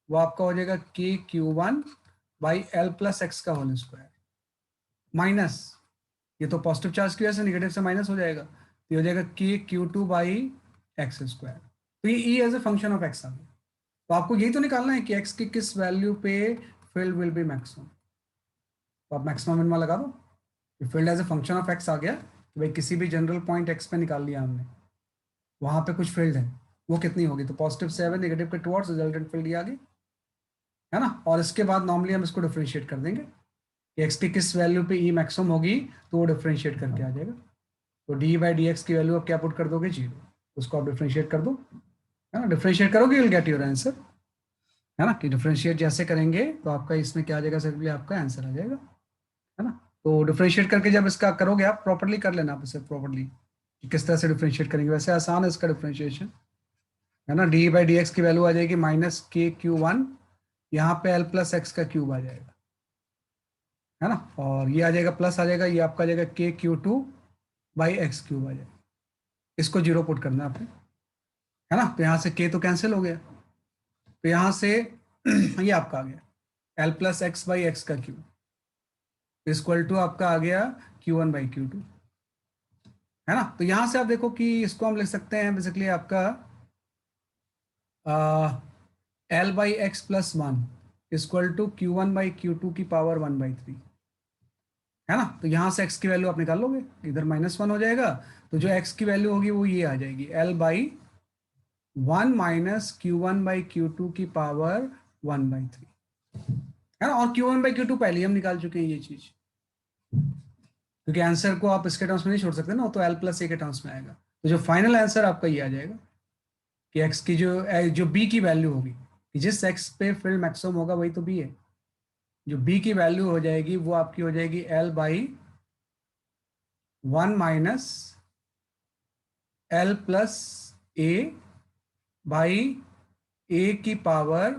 A: वो आपका हो जाएगा के Q1 by L plus x का होल स्क्वायर, माइनस, ये तो पॉजिटिव चार्ज की वजह से नेगेटिव से माइनस हो जाएगा, तो ये हो जाएगा के Q2 बाई एक्स स्क्वायर। तो ये E as a function of X आ गया। तो आपको यही तो निकालना है कि एक्स की किस वैल्यू पे फील्ड विल बी मैक्सिमम। तो आप मैक्सिमम मिनिमम लगा दो, field as a function of X आ गया, कि भाई किसी भी जनरल पॉइंट एक्स पे निकाल लिया हमने, वहां पे कुछ फील्ड है, वो कितनी होगी, तो पॉजिटिव 7 नेगेटिव के टुवर्ड्स रिजल्टेंट फील्ड ये आ गई, है ना। और इसके बाद नॉर्मली हम इसको डिफ्रेंशिएट कर देंगे कि एक्स की किस वैल्यू पे ई मैक्सिमम होगी, तो वो डिफ्रेंशिएट करके आ जाएगा। तो डी बाई डी एक्स की वैल्यू आप क्या पुट कर दोगे, 0, उसको आप डिफ्रेंशिएट कर दो, है ना। डिफ्रेंशिएट करोगे you will get your answer, है ना, कि डिफ्रेंशिएट जैसे करेंगे तो आपका इसमें क्या आ जाएगा, सिर्फ आपका आंसर आ जाएगा, है ना। तो डिफ्रेंशिएट करके जब इसका करोगे आप प्रॉपर्ली कर लेना, आप इसे प्रॉपर्ली कि किस तरह से डिफ्रेंशिएट करेंगे, वैसे आसान है इसका डिफ्रेंशिएशन, है ना। डी बाई डी एक्स की वैल्यू आ जाएगी माइनस के Q1, यहाँ पे एल प्लस एक्स का क्यूब आ जाएगा, है ना, और ये आ जाएगा प्लस आ जाएगा, ये आपका आ जाएगा के Q2 बाई एक्स क्यूब आ जाएगा। इसको 0 पुट करना है आपने, है ना। तो यहाँ से के तो कैंसिल हो गया, तो यहाँ से ये आपका आ गया L plus x by x का क्यूब इक्वल टू आपका आ गया Q1 बाई Q2, है ना। तो यहाँ से आप देखो कि इसको हम लिख सकते हैं बेसिकली आपका L by x plus 1 equal to Q1 by Q2 की पावर 1/3, है ना। तो यहाँ से x की वैल्यू आप निकाल लोगे, इधर -1 हो जाएगा, तो जो x की वैल्यू होगी वो ये आ जाएगी L/1 - Q1/Q2 की पावर 1/3, है ना। और Q1/Q2 पहले ही हम निकाल चुके हैं ये चीज, क्योंकि आंसर को आप इसके टर्म्स में नहीं छोड़ सकते ना, तो L+A के टर्म्स में आएगा। तो जो फाइनल आंसर आपका ये आ जाएगा कि x की जो b की वैल्यू होगी, कि जिस x पे फील्ड मैक्सिमम होगा वही तो b है, जो b की वैल्यू हो जाएगी वो आपकी हो जाएगी L/1 - L+A/A की पावर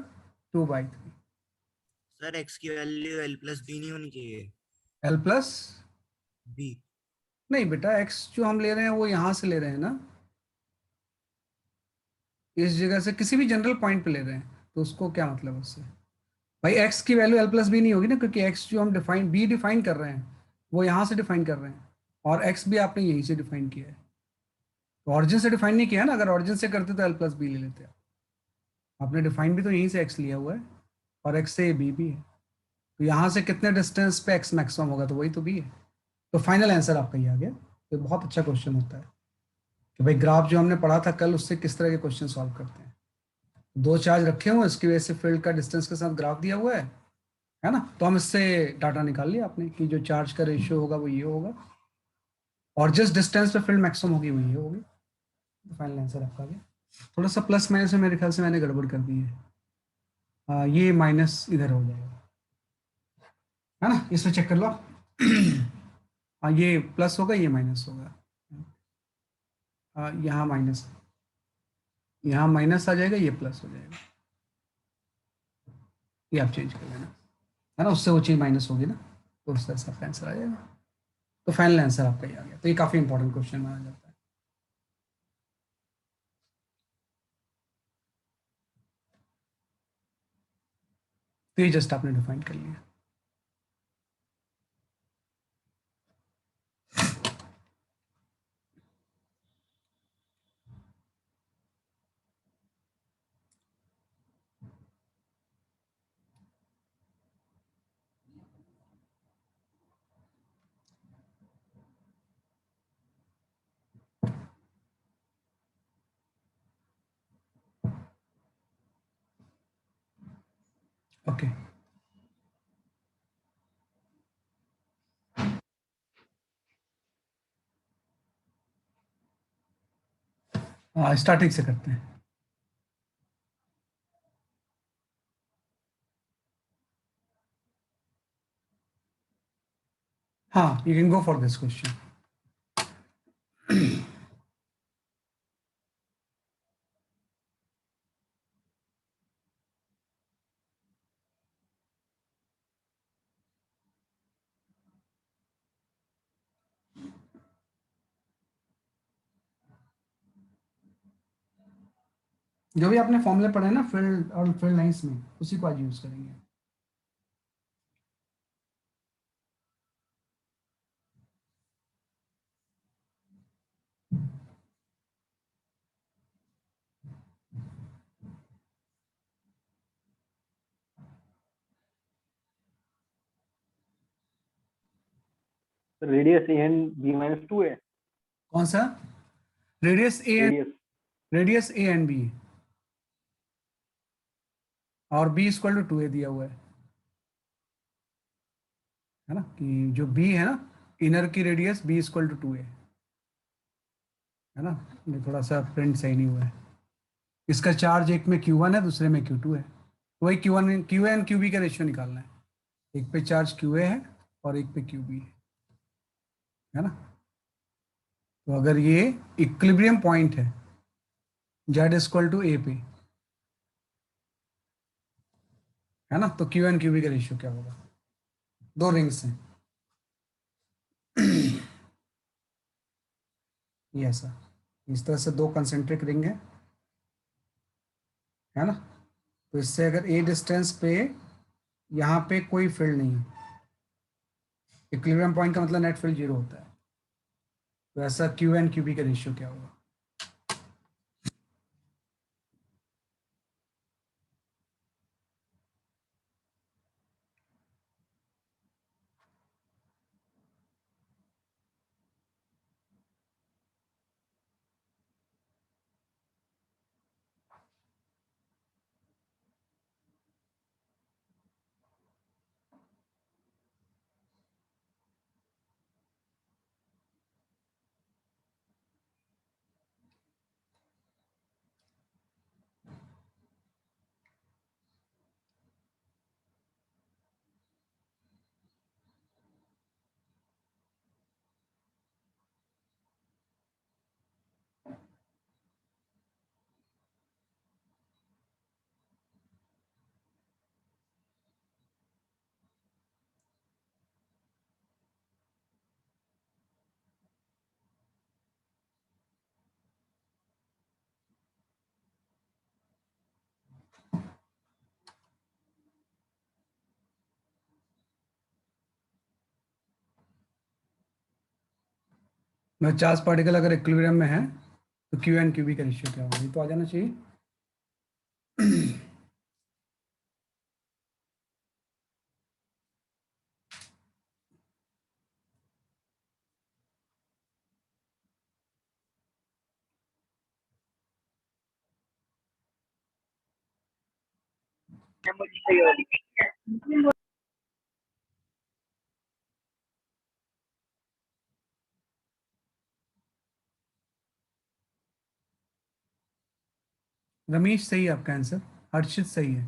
A: 2/3।
D: सर एक्स की वैल्यू L+B नहीं होनी चाहिए,
A: L प्लस
D: बी।
A: नहीं बेटा, x जो हम ले रहे हैं वो यहां से ले रहे हैं ना, इस जगह से किसी भी जनरल पॉइंट पे ले रहे हैं, तो उसको क्या मतलब है उससे। भाई x की वैल्यू L+B नहीं होगी ना, क्योंकि x जो हम डिफाइन b डिफाइन कर रहे हैं वो यहाँ से डिफाइन कर रहे हैं, और x भी आपने यहीं से डिफाइन किया है। तो ऑरिजिन से डिफाइन नहीं किया ना, अगर ऑरिजिन से करते तो L+B ले लेते आप। आपने डिफाइन भी तो यहीं से x लिया हुआ है, और x से b भी है, तो यहाँ से कितने डिस्टेंस पे x मैक्सिमम होगा, तो वही तो b है। तो फाइनल आंसर आपका ये आ गया। तो बहुत अच्छा क्वेश्चन होता है कि भाई ग्राफ जो हमने पढ़ा था कल, उससे किस तरह के क्वेश्चन सॉल्व करते हैं। दो चार्ज रखे हुए, इसकी वजह से फील्ड का डिस्टेंस के साथ ग्राफ दिया हुआ है ना। तो हम इससे डाटा निकाल लिया आपने कि जो चार्ज का रेशियो होगा वो ये होगा, और जिस डिस्टेंस पे फील्ड मैक्सिमम होगी वो ये होगी। तो फाइनल आंसर आपका आ गया। थोड़ा सा प्लस माइनस में मेरे ख्याल से मैंने गड़बड़ कर दी है, ये माइनस इधर हो जाएगा, है ना, इसमें चेक कर लो। ये प्लस होगा, ये माइनस होगा, यहाँ माइनस, यहाँ माइनस आ जाएगा, ये प्लस हो जाएगा, ये आप चेंज कर लेना, है ना, उससे वो चीज़ माइनस होगी ना, तो उस तरह से आपका आंसर आ जाएगा। तो फाइनल आंसर आपका ये आ गया। तो ये काफ़ी इंपॉर्टेंट क्वेश्चन माना जाता है। तो ये जस्ट आपने डिफाइन कर लिया। ओके, स्टार्टिंग से करते हैं। हाँ, you can go for this question. जो भी आपने फॉर्मूले पढ़े ना फील्ड और फील्ड लाइंस में, उसी को आज यूज करेंगे।
E: रेडियस A and B - 2 है।
A: कौन सा radius A and,
E: radius
A: radius A and B, और B=2A दिया हुआ है ना, कि जो B है ना, इनर की रेडियस B=2A, है ना। ये थोड़ा सा प्रिंट सही नहीं हुआ है। इसका चार्ज एक में Q1 है, दूसरे में Q2 है, तो वही QA एंड QB का रेशियो निकालना है। एक पे चार्ज QA है और एक पे QB है ना। तो अगर ये इक्विलिब्रियम पॉइंट है Z=A पे, है ना, तो Q एंड QB का रेशियो क्या होगा। दो रिंग्स हैं, ये ऐसा, इस तरह से दो कंसेंट्रिक रिंग है ना। तो इससे अगर ए डिस्टेंस पे यहाँ पे कोई फील्ड नहीं है, इक्विलिब्रियम पॉइंट का मतलब नेट फील्ड 0 होता है, तो ऐसा Q एंड QB का रेशियो क्या होगा। मैं चार्ज पार्टिकल अगर इक्विलिब्रियम में है तो क्यू एन क्यू बी का रेशियो क्या होगा, ये तो आ जाना चाहिए। रमेश सही है आपका आंसर, हर्षित सही है।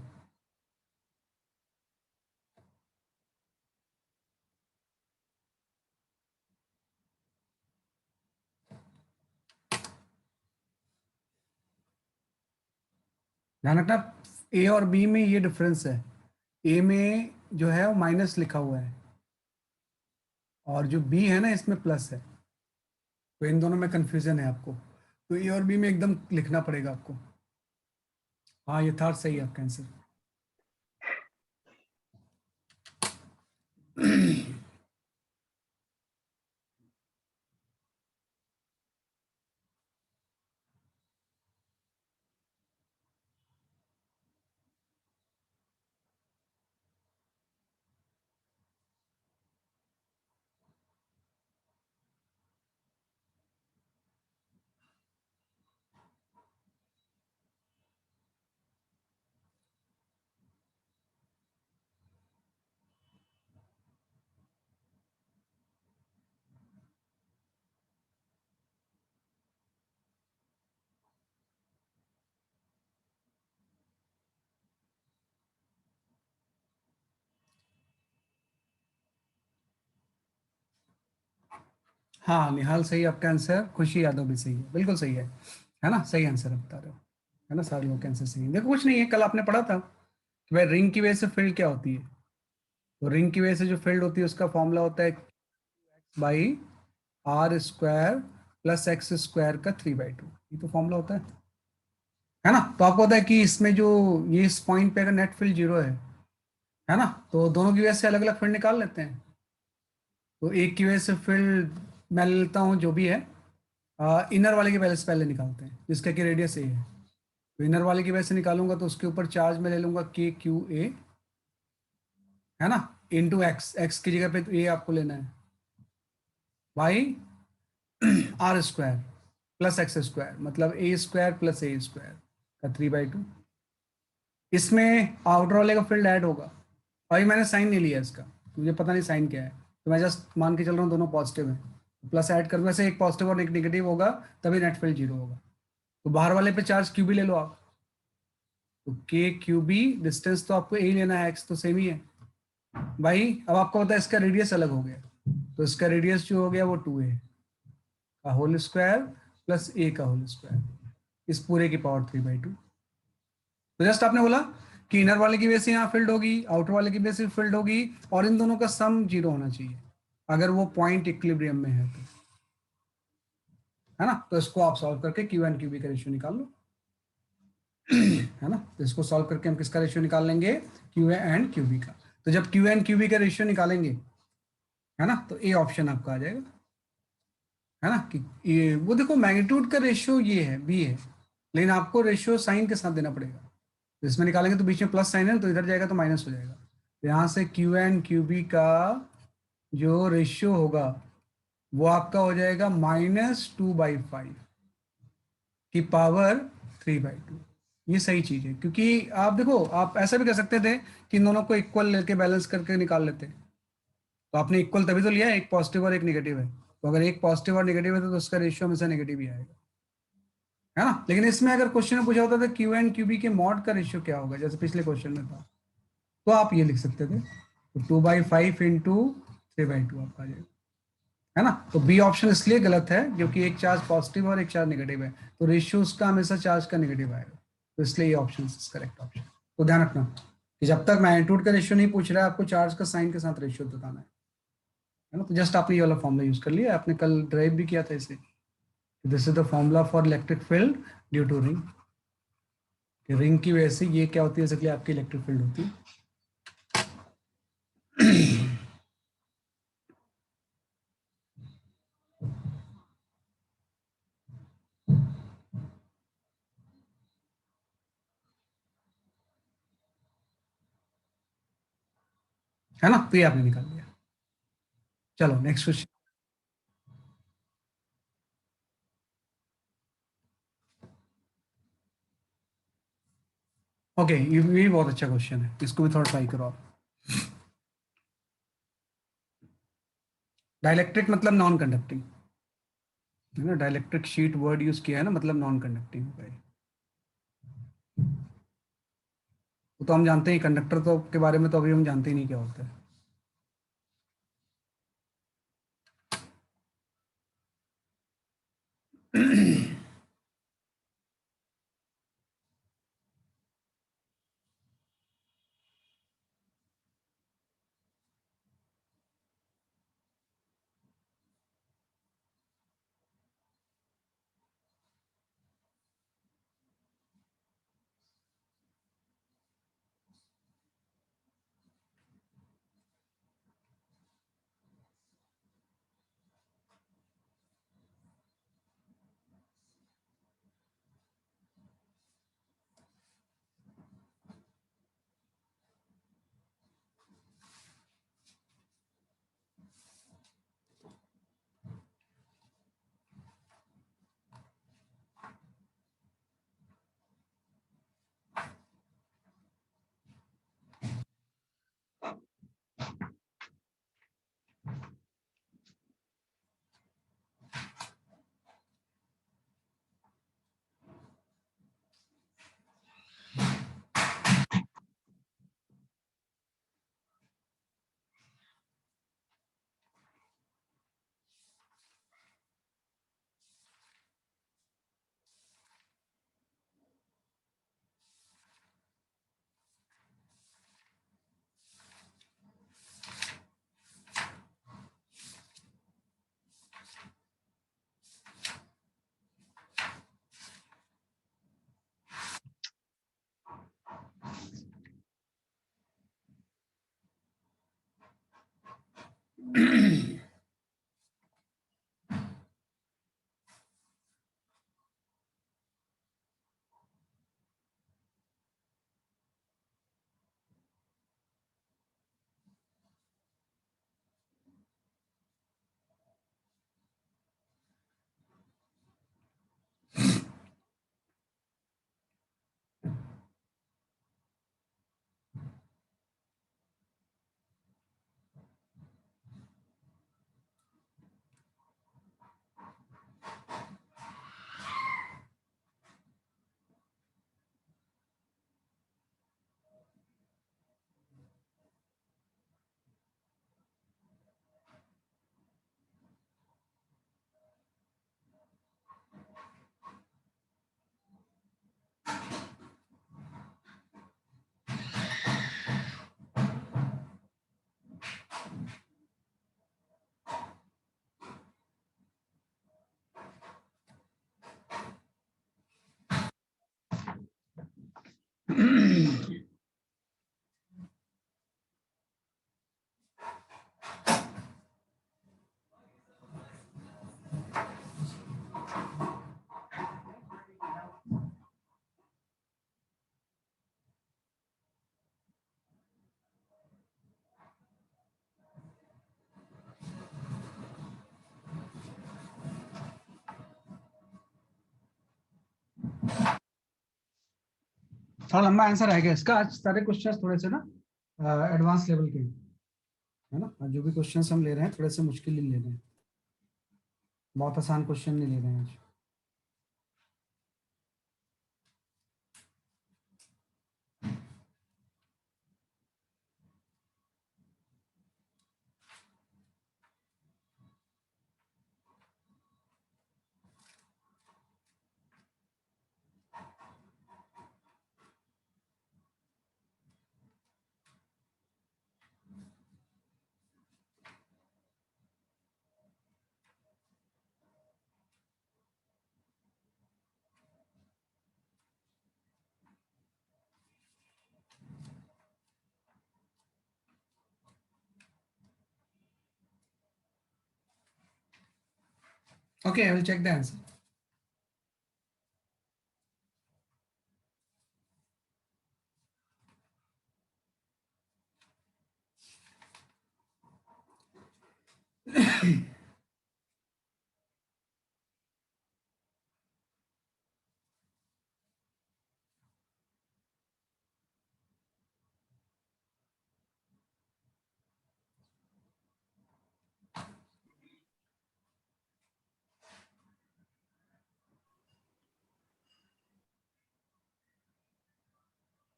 A: ध्यान रखना ए और बी में ये डिफरेंस है, ए में जो है वो माइनस लिखा हुआ है और जो बी है ना इसमें प्लस है, तो इन दोनों में कंफ्यूजन है आपको, तो ए और बी में एकदम लिखना पड़ेगा आपको। हाँ यथार्थ सही है आपका आंसर। हाँ निहाल सही आपका आंसर, खुशी यादव भी सही है, बिल्कुल सही है ना, सही आंसर आप बता रहे हो, है ना, सारे लोग के आंसर सही है। देखो कुछ नहीं है, कल आपने पढ़ा था कि भाई रिंग की वजह से फील्ड क्या होती है, तो रिंग की वजह से जो फील्ड होती है उसका फॉर्मूला होता है by r square plus x square का 3/2, ये तो फॉर्मूला होता है ना। तो आपको पता है कि इसमें जो ये इस पॉइंट पे अगर नेट फील्ड 0 है ना, तो दोनों की वजह से अलग अलग फील्ड निकाल लेते हैं। तो एक की वजह से फील्ड मैं ले लेता हूँ जो भी है, इनर वाले की वजह से पहले निकालते हैं जिसका कि रेडियस ए है, तो इनर वाले की वजह से निकालूंगा तो उसके ऊपर चार्ज में ले लूंगा के क्यू ए, है ना, इंटू एक्स, एक्स की जगह पे तो ए आपको लेना है, by r square plus x square, मतलब a square plus a square का 3/2। इसमें आउटर वाले का फील्ड ऐड होगा, अभी मैंने साइन नहीं लिया इसका, मुझे पता नहीं साइन क्या है, तो मैं जस्ट मान के चल रहा हूँ दोनों पॉजिटिव हैं, प्लस ऐड करूँगा से एक पॉजिटिव और एक नेगेटिव होगा, तभी नेट फील्ड 0 होगा। तो बाहर वाले पे चार्ज क्यू भी ले लो आप, तो के क्यू बी, डिस्टेंस तो आपको ए लेना है, एक्स तो सेम ही है भाई। अब आपको पता है इसका रेडियस अलग हो गया, तो इसका रेडियस जो हो गया वो 2a का होल स्क्वायर प्लस ए का होल स्क्वायर, इस पूरे की पावर 3/2। तो जस्ट आपने बोला कि इनर वाले की वजह से यहाँ फील्ड होगी, आउटर वाले की वजह से फील्ड होगी, और इन दोनों का सम 0 होना चाहिए अगर वो पॉइंट इक्विलिब्रियम में है तो, है ना। तो इसको आप सॉल्व करके क्यू एंड क्यू बी का रेशियो निकाल लो, है ना। तो इसको सॉल्व करके हम किसका रेशियो निकाल लेंगे, q a and q b का। तो जब क्यू एंड क्यू बी का रेशियो निकालेंगे, है ना, तो ए ऑप्शन आपका आ जाएगा, है ना, कि ये वो देखो मैग्नीट्यूड का रेशियो ये है बी है, लेकिन आपको रेशियो साइन के साथ देना पड़ेगा, तो इसमें निकालेंगे तो बीच में प्लस साइन है तो इधर जाएगा तो माइनस हो जाएगा, तो यहाँ से क्यू एंड क्यू बी का जो रेशियो होगा वो आपका हो जाएगा -2/5 की पावर 3/2। ये सही चीज है, क्योंकि आप देखो आप ऐसा भी कर सकते थे कि इन दोनों को इक्वल लेके बैलेंस करके निकाल लेते, तो आपने इक्वल तभी तो लिया है, एक पॉजिटिव और एक नेगेटिव है, तो अगर एक पॉजिटिव और नेगेटिव है तो उसका रेशियो हमेशा नेगेटिव ही आएगा, है ना। लेकिन इसमें अगर क्वेश्चन में पूछा होता था क्यू एंड क्यू बी के मॉड का रेशियो क्या होगा, जैसे पिछले क्वेश्चन में था, तो आप ये लिख सकते थे, तो 2/5 इंटू 3/2 आपका आ जाएगा, है ना। तो बी ऑप्शन इसलिए गलत है क्योंकि एक चार्ज पॉजिटिव और एक चार्ज नेगेटिव है, तो रेशियो उसका हमेशा चार्ज का नेगेटिव आएगा, तो इसलिए ये ऑप्शन करेक्ट ऑप्शन। तो ध्यान रखना कि जब तक मैग्नीट्यूड का रेशियो नहीं पूछ रहा है आपको चार्ज का साइन के साथ रेशियो बताना है ना। तो जस्ट आपने ये वाला फॉर्मूला यूज कर लिया, आपने कल ड्राइव भी किया था इसे, this is the formula for electric field due to ring, ring की वजह से ये क्या होती है, इसलिए आपकी इलेक्ट्रिक फील्ड होती है। है ना, तो ये आपने निकाल लिया। चलो नेक्स्ट क्वेश्चन। ओके, ये भी बहुत अच्छा क्वेश्चन है, इसको भी थोड़ा ट्राई करो आप। डाइलेक्ट्रिक मतलब नॉन कंडक्टिंग है ना, डाइलेक्ट्रिक शीट वर्ड यूज किया है ना, मतलब नॉन कंडक्टिंग होगा ये। वो तो हम जानते ही, कंडक्टर तो के बारे में तो अभी हम जानते ही नहीं क्या होता है। थोड़ा लंबा आंसर आएगा इसका। आज सारे क्वेश्चंस थोड़े से ना एडवांस लेवल के हैं, है ना। आज जो भी क्वेश्चंस हम ले रहे हैं थोड़े से मुश्किल ही ले रहे हैं, बहुत आसान क्वेश्चन नहीं ले रहे हैं आज। Okay, I will check the answer.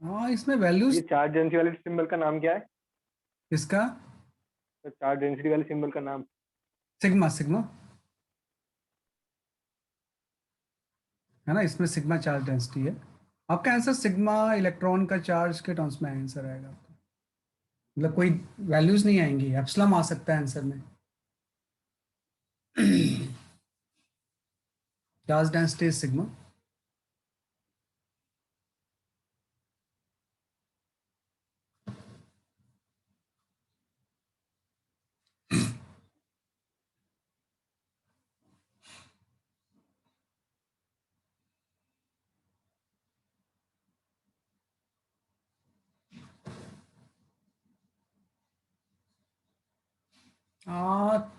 A: हाँ, इसमें वैल्यूज
E: ये चार्ज डेंसिटी वाले सिंबल का नाम क्या है?
A: इसका
E: तो चार्ज डेंसिटी वाले सिंबल का नाम?
A: सिग्मा, सिग्मा है ना, इसमें सिग्मा चार्ज डेंसिटी है। आपका आंसर सिग्मा इलेक्ट्रॉन का चार्ज के टर्म्स में आंसर आएगा आपका, मतलब कोई वैल्यूज नहीं आएंगी, एप्सिलॉन आ सकता है आंसर में। Charge density is sigma.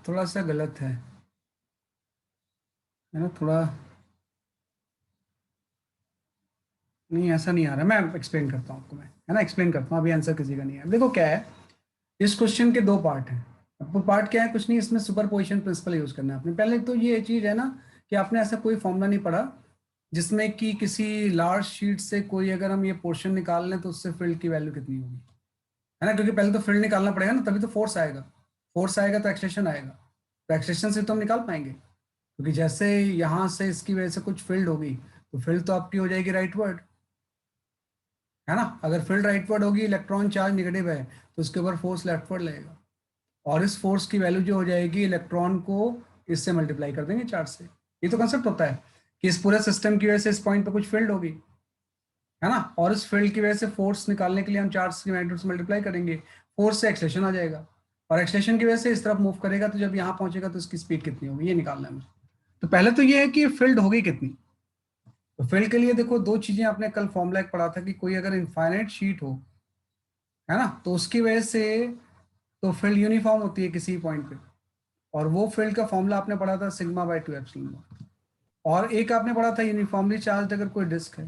A: थोड़ा सा गलत है ना, थोड़ा नहीं, ऐसा नहीं आ रहा। मैं एक्सप्लेन करता हूँ आपको, मैं है ना एक्सप्लेन करता हूँ, अभी आंसर किसी का नहीं है। देखो क्या है, इस क्वेश्चन के दो पार्ट हैं। आपको पार्ट क्या है, कुछ नहीं, इसमें सुपरपोजिशन प्रिंसिपल यूज करना है आपने। पहले तो ये चीज है ना कि आपने ऐसा कोई फॉर्मूला नहीं पढ़ा जिसमें कि किसी लार्ज शीट से कोई अगर हम ये पोर्शन निकाल लें तो उससे फील्ड की वैल्यू कितनी होगी, है ना, क्योंकि पहले तो फील्ड निकालना पड़ेगा ना, तभी तो फोर्स आएगा। फोर्स आएगा तो एक्सलेशन आएगा, तो एक्सलेशन से तो हम निकाल पाएंगे, क्योंकि जैसे यहाँ से इसकी वजह से कुछ फील्ड होगी तो फील्ड तो आपकी हो जाएगी राइटवर्ड, है ना। अगर फील्ड राइटवर्ड होगी, इलेक्ट्रॉन चार्ज नेगेटिव है, तो उसके ऊपर फोर्स लेफ्टवर्ड लगेगा, और इस फोर्स की वैल्यू जो हो जाएगी, इलेक्ट्रॉन को इससे मल्टीप्लाई कर देंगे चार्ज से। ये तो कंसेप्ट होता है कि इस पूरे सिस्टम की वजह से इस पॉइंट पे कुछ फील्ड होगी, है ना, और इस फील्ड की वजह से फोर्स निकालने के लिए हम चार्ज की मैग्नीट्यूड से मल्टीप्लाई करेंगे, फोर्स से एक्सलेशन आ जाएगा, और एक्सलेशन की वजह से इस तरफ मूव करेगा, तो जब यहाँ पहुंचेगा तो इसकी स्पीड कितनी होगी, ये निकालना है मुझे। तो पहले तो ये है कि फील्ड होगी कितनी। तो फील्ड के लिए देखो दो चीजें, आपने कल फॉर्मूला एक पढ़ा था कि कोई अगर इनफाइनाइट शीट हो, है ना, तो उसकी वजह से तो फील्ड यूनिफॉर्म होती है किसी पॉइंट पे, और वो फील्ड का फॉर्मूला आपने पढ़ा था सिग्मा बाय 2 एप्सिलॉन नॉट। और एक आपने पढ़ा था यूनिफॉर्मली चार्ज अगर कोई डिस्क है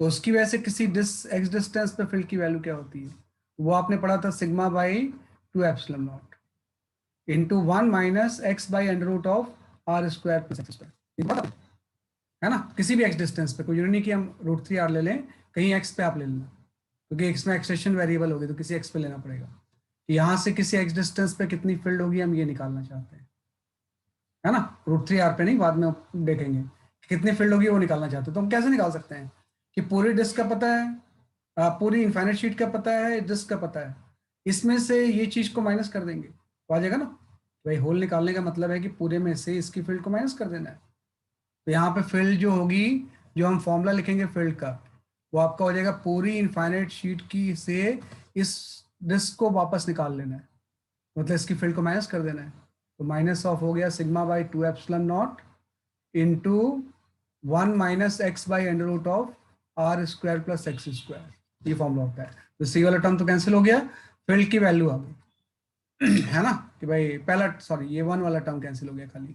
A: तो उसकी वजह से किसी एक्स डिस्टेंस पे फील्ड की वैल्यू क्या होती है, वो आपने पढ़ा था sigma by 2 epsilon not into 1 minus x by under root of are square plus x square, है ना, किसी भी एक्स डिस्टेंस पे, कोई जरूरी नहीं कि हम √3r ले लें, कहीं एक्स पे आप ले लेना, क्योंकि एक्स में एक्सटेंशन वेरिएबल होगी तो किसी एक्स पे लेना पड़ेगा। यहाँ से किसी एक्स डिस्टेंस पे कितनी फील्ड होगी हम ये निकालना चाहते हैं, है ना, √3r पे नहीं, बाद में देखेंगे कितनी फील्ड होगी वो निकालना चाहते हैं। तो हम कैसे निकाल सकते हैं कि पूरी डिस्क का पता है, पूरी इनफाइनाइट शीट का पता है, डिस्क का पता है, इसमें से ये चीज को माइनस कर देंगे तो आ जाएगा ना। भाई होल निकालने का मतलब है कि पूरे में से इसकी फील्ड को माइनस कर देना है। तो यहाँ पे फील्ड जो होगी, जो हम फॉर्मूला लिखेंगे फील्ड का, वो आपका हो जाएगा पूरी इनफाइनाइट शीट की से इस डिस्क को वापस निकाल लेना है, मतलब इसकी फील्ड को माइनस कर देना है। तो माइनस ऑफ हो गया sigma by 2 epsilon not into 1 minus x by under root of are square plus x square, ये फॉर्मूला होता है। तो सी वाला टर्म तो कैंसिल हो गया, फील्ड की वैल्यू आ गई, है ना, कि भाई पहला सॉरी ये 1 वाला टर्म कैंसिल हो गया खाली,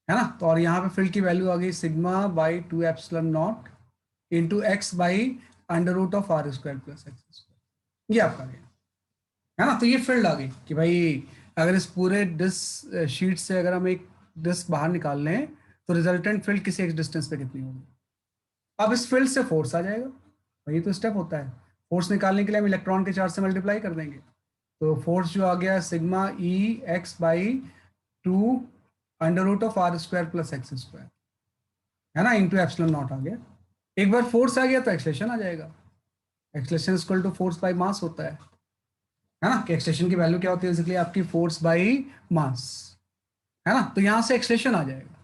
A: है ना। तो और यहाँ पे फील्ड की वैल्यू आ गई sigma by 2 epsilon not into x by under root of are square plus x square, ये आपका गया, है ना। तो ये फील्ड आ गई कि भाई अगर इस पूरे डिस्क शीट से अगर हम एक डिस्क बाहर निकाल लें तो रिजल्टेंट फील्ड किसी एक डिस्टेंस पे कितनी होगी। अब इस फील्ड से फोर्स आ जाएगा, वही तो स्टेप होता है। फोर्स निकालने के लिए हम इलेक्ट्रॉन के चार्ज से मल्टीप्लाई कर देंगे, तो फोर्स जो आ गया sigma e x by 2 under root of are square plus x square, है ना, इंटू एप्सिलॉन नॉट आ गया। एक बार फोर्स आ गया तो एक्सलेशन आ जाएगा, acceleration equal to force by mass होता है ना, कि एक्सलेशन की वैल्यू क्या होती है बेसिकली आपकी फोर्स बाई मास, है ना। तो यहां से एक्सलेशन आ जाएगा,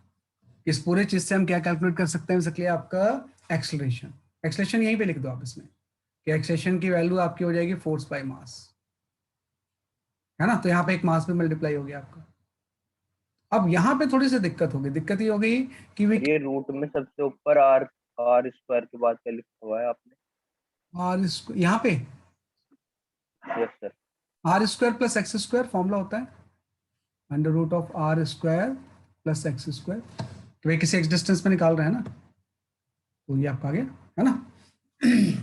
A: इस पूरे चीज से हम क्या कैलकुलेट कर सकते हैं बेसिकली आपका एक्सलेशन। एक्सलेशन यहीं पे लिख दो आप इसमें कि एक्सलेशन की वैल्यू आपकी हो जाएगी फोर्स बाई मास, है ना। तो यहाँ पे एक मास पे मल्टीप्लाई हो गया आपका। अब यहाँ पे थोड़ी सी दिक्कत होगी, दिक्कत ये हो गई कि वे
B: ये रूट में सबसे ऊपर आर आर स्क्वायर के बाद क्या लिखा हुआ है आपने?
A: आर यहाँ पे
B: yes sir.
A: R square plus x square formula होता है, under root of are square plus x square, तो भाई किसी एक्स डिस्टेंस पे निकाल रहे हैं ना, तो ये आपका आ गया है ना।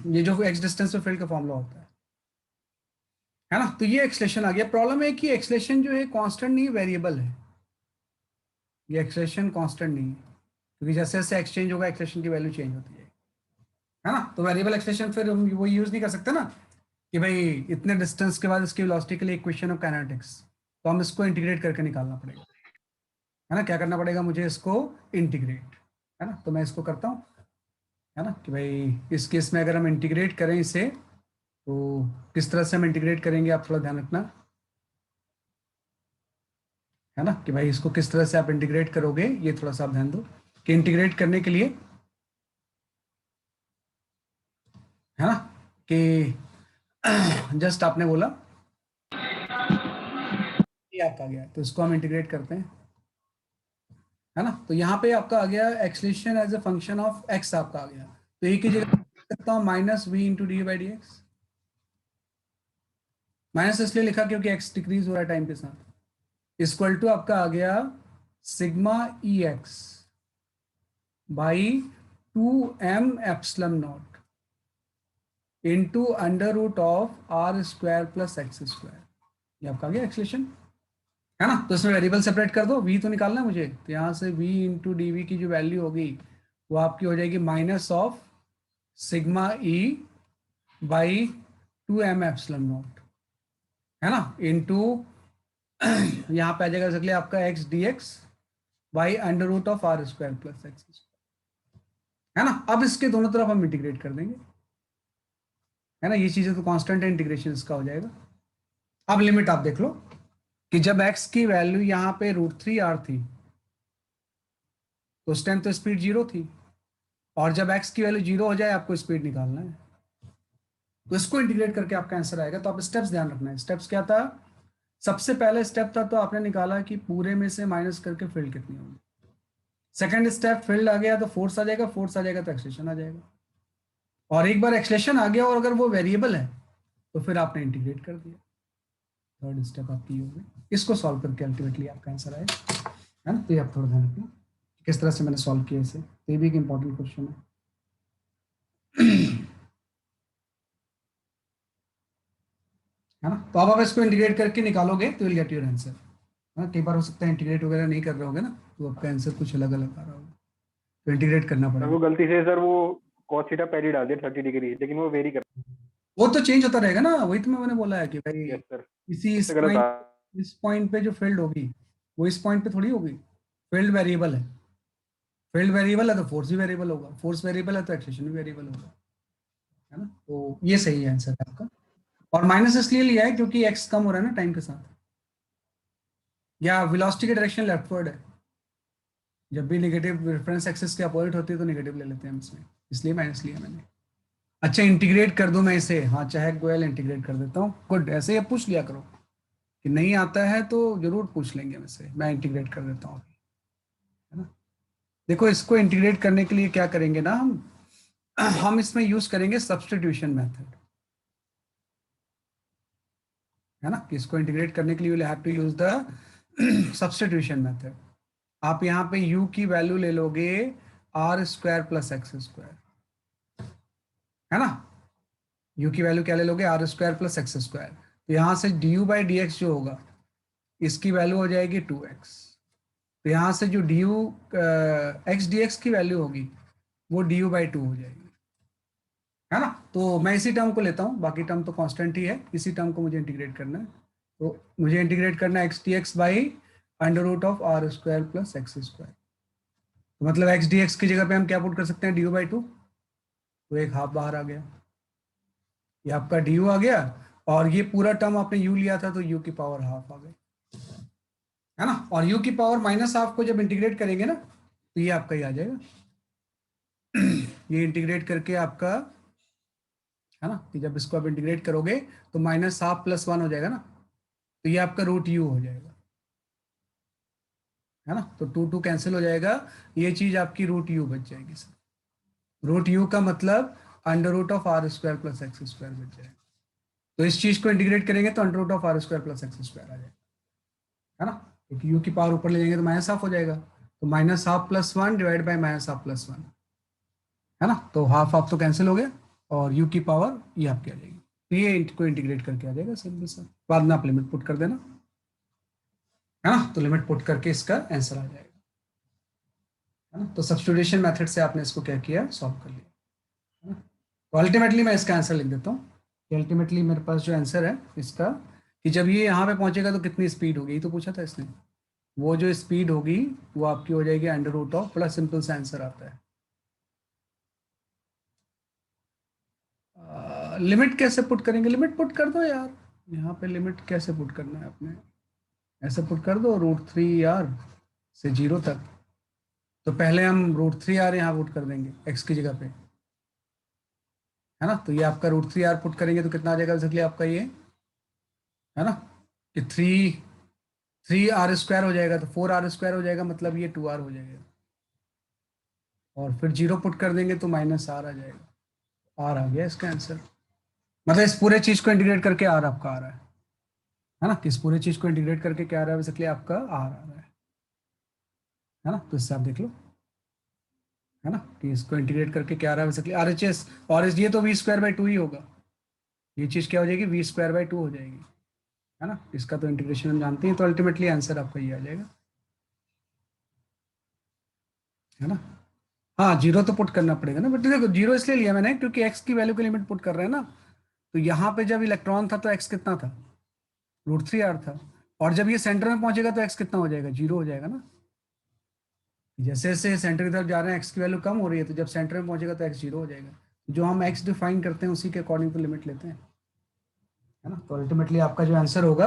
A: ये जो एक्स डिस्टेंस पे फील्ड का फॉर्मूला होता है ना। तो ये एक्सलेशन आ गया। प्रॉब्लम है कि एक्सलेशन जो है कांस्टेंट नहीं, वेरिएबल है। ये एक्सलेशन कांस्टेंट नहीं है, क्योंकि जैसे जैसे एक्सचेंज होगा एक्सलेशन की वैल्यू चेंज होती है ना। तो वेरिएबल एक्सलेशन फिर हम वो यूज नहीं कर सकते ना कि भाई इतने डिस्टेंस के बाद इसकी वेलोसिटी के लिए इक्वेशन ऑफ काइनेटिक्स, तो हम इसको इंटीग्रेट करके निकालना पड़ेगा, है ना। क्या करना पड़ेगा मुझे, इसको इंटीग्रेट, है ना। तो मैं इसको करता हूँ, है ना, कि भाई इस केस में अगर हम इंटीग्रेट करें इसे, तो किस तरह से हम इंटीग्रेट करेंगे आप थोड़ा ध्यान रखना, है ना, कि भाई इसको किस तरह से आप इंटीग्रेट करोगे, ये थोड़ा सा आप ध्यान दो कि इंटीग्रेट करने के लिए, है ना, कि जस्ट आपने बोला ये आपका आ गया, तो इसको हम इंटीग्रेट करते हैं, है ना। तो यहाँ पे आपका आ गया acceleration as a function of x आपका आ गया, तो एक ही जगह लिख सकता हूँ minus v into d by d x. Minus इसलिए लिखा क्योंकि एक्स डिक्रीज हो रहा है टाइम के साथ, इक्वल टू आपका आ गया sigma e x by 2m epsilon not into under root of are square plus x square. ये आपका आ गया एक्सलेशन, है ना। तो इसमें वेरिएबल सेपरेट कर दो, v तो निकालना है मुझे, तो यहाँ से v इंटू डी वी की जो वैल्यू होगी वो आपकी हो जाएगी minus of sigma E by 2m epsilon not, है ना, इंटू यहाँ पे आ जाएगा इसलिए आपका x dx by under root of are square plus x square, है ना। अब इसके दोनों तरफ हम इंटीग्रेट कर देंगे, है ना। ये चीजें तो कांस्टेंट है, इंटीग्रेशन इसका हो जाएगा। अब लिमिट आप देख लो कि जब x की वैल्यू यहाँ पे √3r थी तो उस टाइम तो स्पीड 0 थी, और जब x की वैल्यू 0 हो जाए आपको स्पीड निकालना है, तो इसको इंटीग्रेट करके आपका आंसर आएगा। तो आप स्टेप्स ध्यान रखना है। स्टेप्स क्या था, सबसे पहले स्टेप था तो आपने निकाला कि पूरे में से माइनस करके फील्ड कितनी होगी। सेकंड स्टेप, फील्ड आ गया तो फोर्स आ जाएगा, फोर्स आ जाएगा तो एक्सलेशन आ जाएगा, और एक बार एक्सलेशन आ गया और अगर वो वेरिएबल है तो फिर आपने इंटीग्रेट कर दिया। थर्ड स्टेप आपकी हो गई। इसको सॉल्व करके अल्टीमेटली आपका आंसर आएगा, है ना। तो ये आप थोड़ा ध्यान रखना किस तरह से मैंने सॉल्व किया इसे, तो ये भी एक इंपॉर्टेंट क्वेश्चन है। है ना। तो अब आप इसको इंटीग्रेट करके निकालोगे तो विल गेट योर आंसर, है ना। कई बार हो सकता है इंटीग्रेट वगैरह नहीं कर रहे होगे ना, तो आपका आंसर कुछ अलग अलग आ रहा होगा, तो इंटीग्रेट करना
E: सर
A: पड़ेगा।
E: वो गलती से सर वो cos थीटा पहले डाल दिया 30 डिग्री, लेकिन वो वेरी कर।
A: वो तो चेंज होता रहेगा ना, वही तो मैंने बोला है कि भाई
E: यस सर,
A: इसी
E: इससे गलत आ।
A: इस पॉइंट पे जो फील्ड होगी वो इस पॉइंट पे थोड़ी होगी। फील्ड वेरिएबल है, फील्ड वेरिएबल है तो फोर्स भी वेरिएबल होगा, फोर्स वेरिएबल है तो एक्सलेशन भी वेरिएबल होगा, है ना। तो ये सही आंसर है आपका। और माइनस इसलिए लिया है क्योंकि एक्स कम हो रहा है ना टाइम के साथ, या वेलोसिटी की डायरेक्शन लेफ्टवर्ड है। जब भी नेगेटिव रेफरेंस एक्सिस के अपोजिट होती है तो नेगेटिव ले लेते हैं हम इसमें, इसलिए माइनस लिया मैंने। अच्छा इंटीग्रेट कर दूं मैं इसे, हाँ चाहे गोयल इंटीग्रेट कर देता हूँ, गुड। ऐसे ही पूछ लिया करो कि नहीं आता है तो जरूर पूछ लेंगे वैसे, मैं इंटीग्रेट कर देता हूँ, है ना। देखो इसको इंटीग्रेट करने के लिए क्या करेंगे ना, हम इसमें यूज करेंगे सब्स्टिट्यूशन मेथड, है ना। कि इसको इंटीग्रेट करने के लिए will have to use the substitution method. आप यहाँ पे u की वैल्यू ले लोगे r square plus x square, है ना। u की वैल्यू क्या ले लोगे, r square plus x square. तो यहाँ से du बाई डी एक्स जो होगा इसकी वैल्यू हो जाएगी 2x। तो यहाँ से जो du x dx की वैल्यू होगी वो du बाई 2 हो जाएगी, है ना। तो मैं इसी टर्म को लेता हूँ, बाकी टर्म तो कांस्टेंट ही है, इसी टर्म को मुझे इंटीग्रेट करना है। तो मुझे इंटीग्रेट करना है x dx by under root of are square plus x square. तो मतलब x dx की जगह पे हम क्या पुट कर सकते हैं, du बाई 2, तो एक हाफ बाहर आ गया, ये आपका du आ गया, और ये पूरा टर्म आपने u लिया था तो u की पावर हाफ आ गई, है ना। और u की पावर माइनस हाफ को जब इंटीग्रेट करेंगे ना तो ये आपका ही आ जाएगा। ये इंटीग्रेट करके आपका, है ना, कि जब इसको आप इंटीग्रेट करोगे तो माइनस हाफ प्लस 1 हो जाएगा ना, तो ये आपका √u हो जाएगा, है ना। तो 2 कैंसिल हो जाएगा, ये चीज आपकी √u बच जाएगी सर। √u का मतलब under root of are square plus x square बच जाएगा। तो इस चीज को इंटीग्रेट करेंगे तो under root of are square plus x square आ जाएगा, है ना। क्योंकि यू की पावर ऊपर ले जाएंगे तो माइनस हाफ हो जाएगा, तो minus half plus one divide by minus half plus one, है ना। तो हाफ हाफ तो कैंसिल हो गया और यू की पावर ये आपकी आ जाएगी, तो ये इनको इंटीग्रेट करके आ जाएगा सिंपल सा, बाद में आप लिमिट पुट कर देना, है ना। तो लिमिट पुट करके इसका आंसर आ जाएगा, है ना। तो सब्स्टिट्यूशन मेथड से आपने इसको क्या किया, सॉल्व कर लिया, है ना। तो अल्टीमेटली मैं इसका आंसर लिख देता हूँ कि अल्टीमेटली मेरे पास जो आंसर है इसका, कि जब ये यहाँ पे पहुंचेगा तो कितनी स्पीड होगी, ये तो पूछा था इसने, वो जो स्पीड होगी वो आपकी हो जाएगी अंडर रूट ऑफ, बड़ा सिंपल सा आंसर आता है। लिमिट कैसे पुट करेंगे, लिमिट पुट कर दो यार, यहाँ पे लिमिट कैसे पुट करना है आपने, ऐसे पुट कर दो √3r से 0 तक। तो पहले हम √3r यहाँ पुट कर देंगे x की जगह पे, है ना। तो ये आपका √3r पुट करेंगे तो कितना आ जाएगा बेसिकली आपका ये, है ना, कि 3r² हो जाएगा, तो 4r² हो जाएगा, मतलब ये 2r हो जाएगा, और फिर 0 पुट कर देंगे तो -r आ जाएगा, r आ गया इसका आंसर। मतलब इस पूरे चीज को इंटीग्रेट करके r आपका आ रहा है ना, इस पूरे चीज को इंटीग्रेट करके क्या आ रहा है बेसिकली आपका r आ रहा है ना। तो इससे आप देख लो, है ना, कि इसको इंटीग्रेट करके क्या आ रहा है बेसिकली RHS, और ये तो v²/2 ही होगा, ये चीज क्या हो जाएगी, v²/2 हो जाएगी, है ना। इसका तो इंटीग्रेशन हम जानते हैं, तो अल्टीमेटली आंसर आपका ये आ जाएगा, है ना। हाँ, 0 तो पुट करना पड़ेगा ना, बट देखो 0 इसलिए लिया मैंने क्योंकि x की वैल्यू की लिमिट पुट कर रहे हैं ना, तो यहाँ पे जब इलेक्ट्रॉन था तो x कितना था, √3r था, और जब ये सेंटर में पहुंचेगा तो x कितना हो जाएगा, 0 हो जाएगा ना। जैसे जैसे सेंटर की तरफ जा रहे हैं x की वैल्यू कम हो रही है, तो जब सेंटर में पहुंचेगा तो x 0 हो जाएगा, जो हम x डिफाइन करते हैं उसी के अकॉर्डिंग तो लिमिट लेते हैं, है ना। तो अल्टीमेटली आपका जो आंसर होगा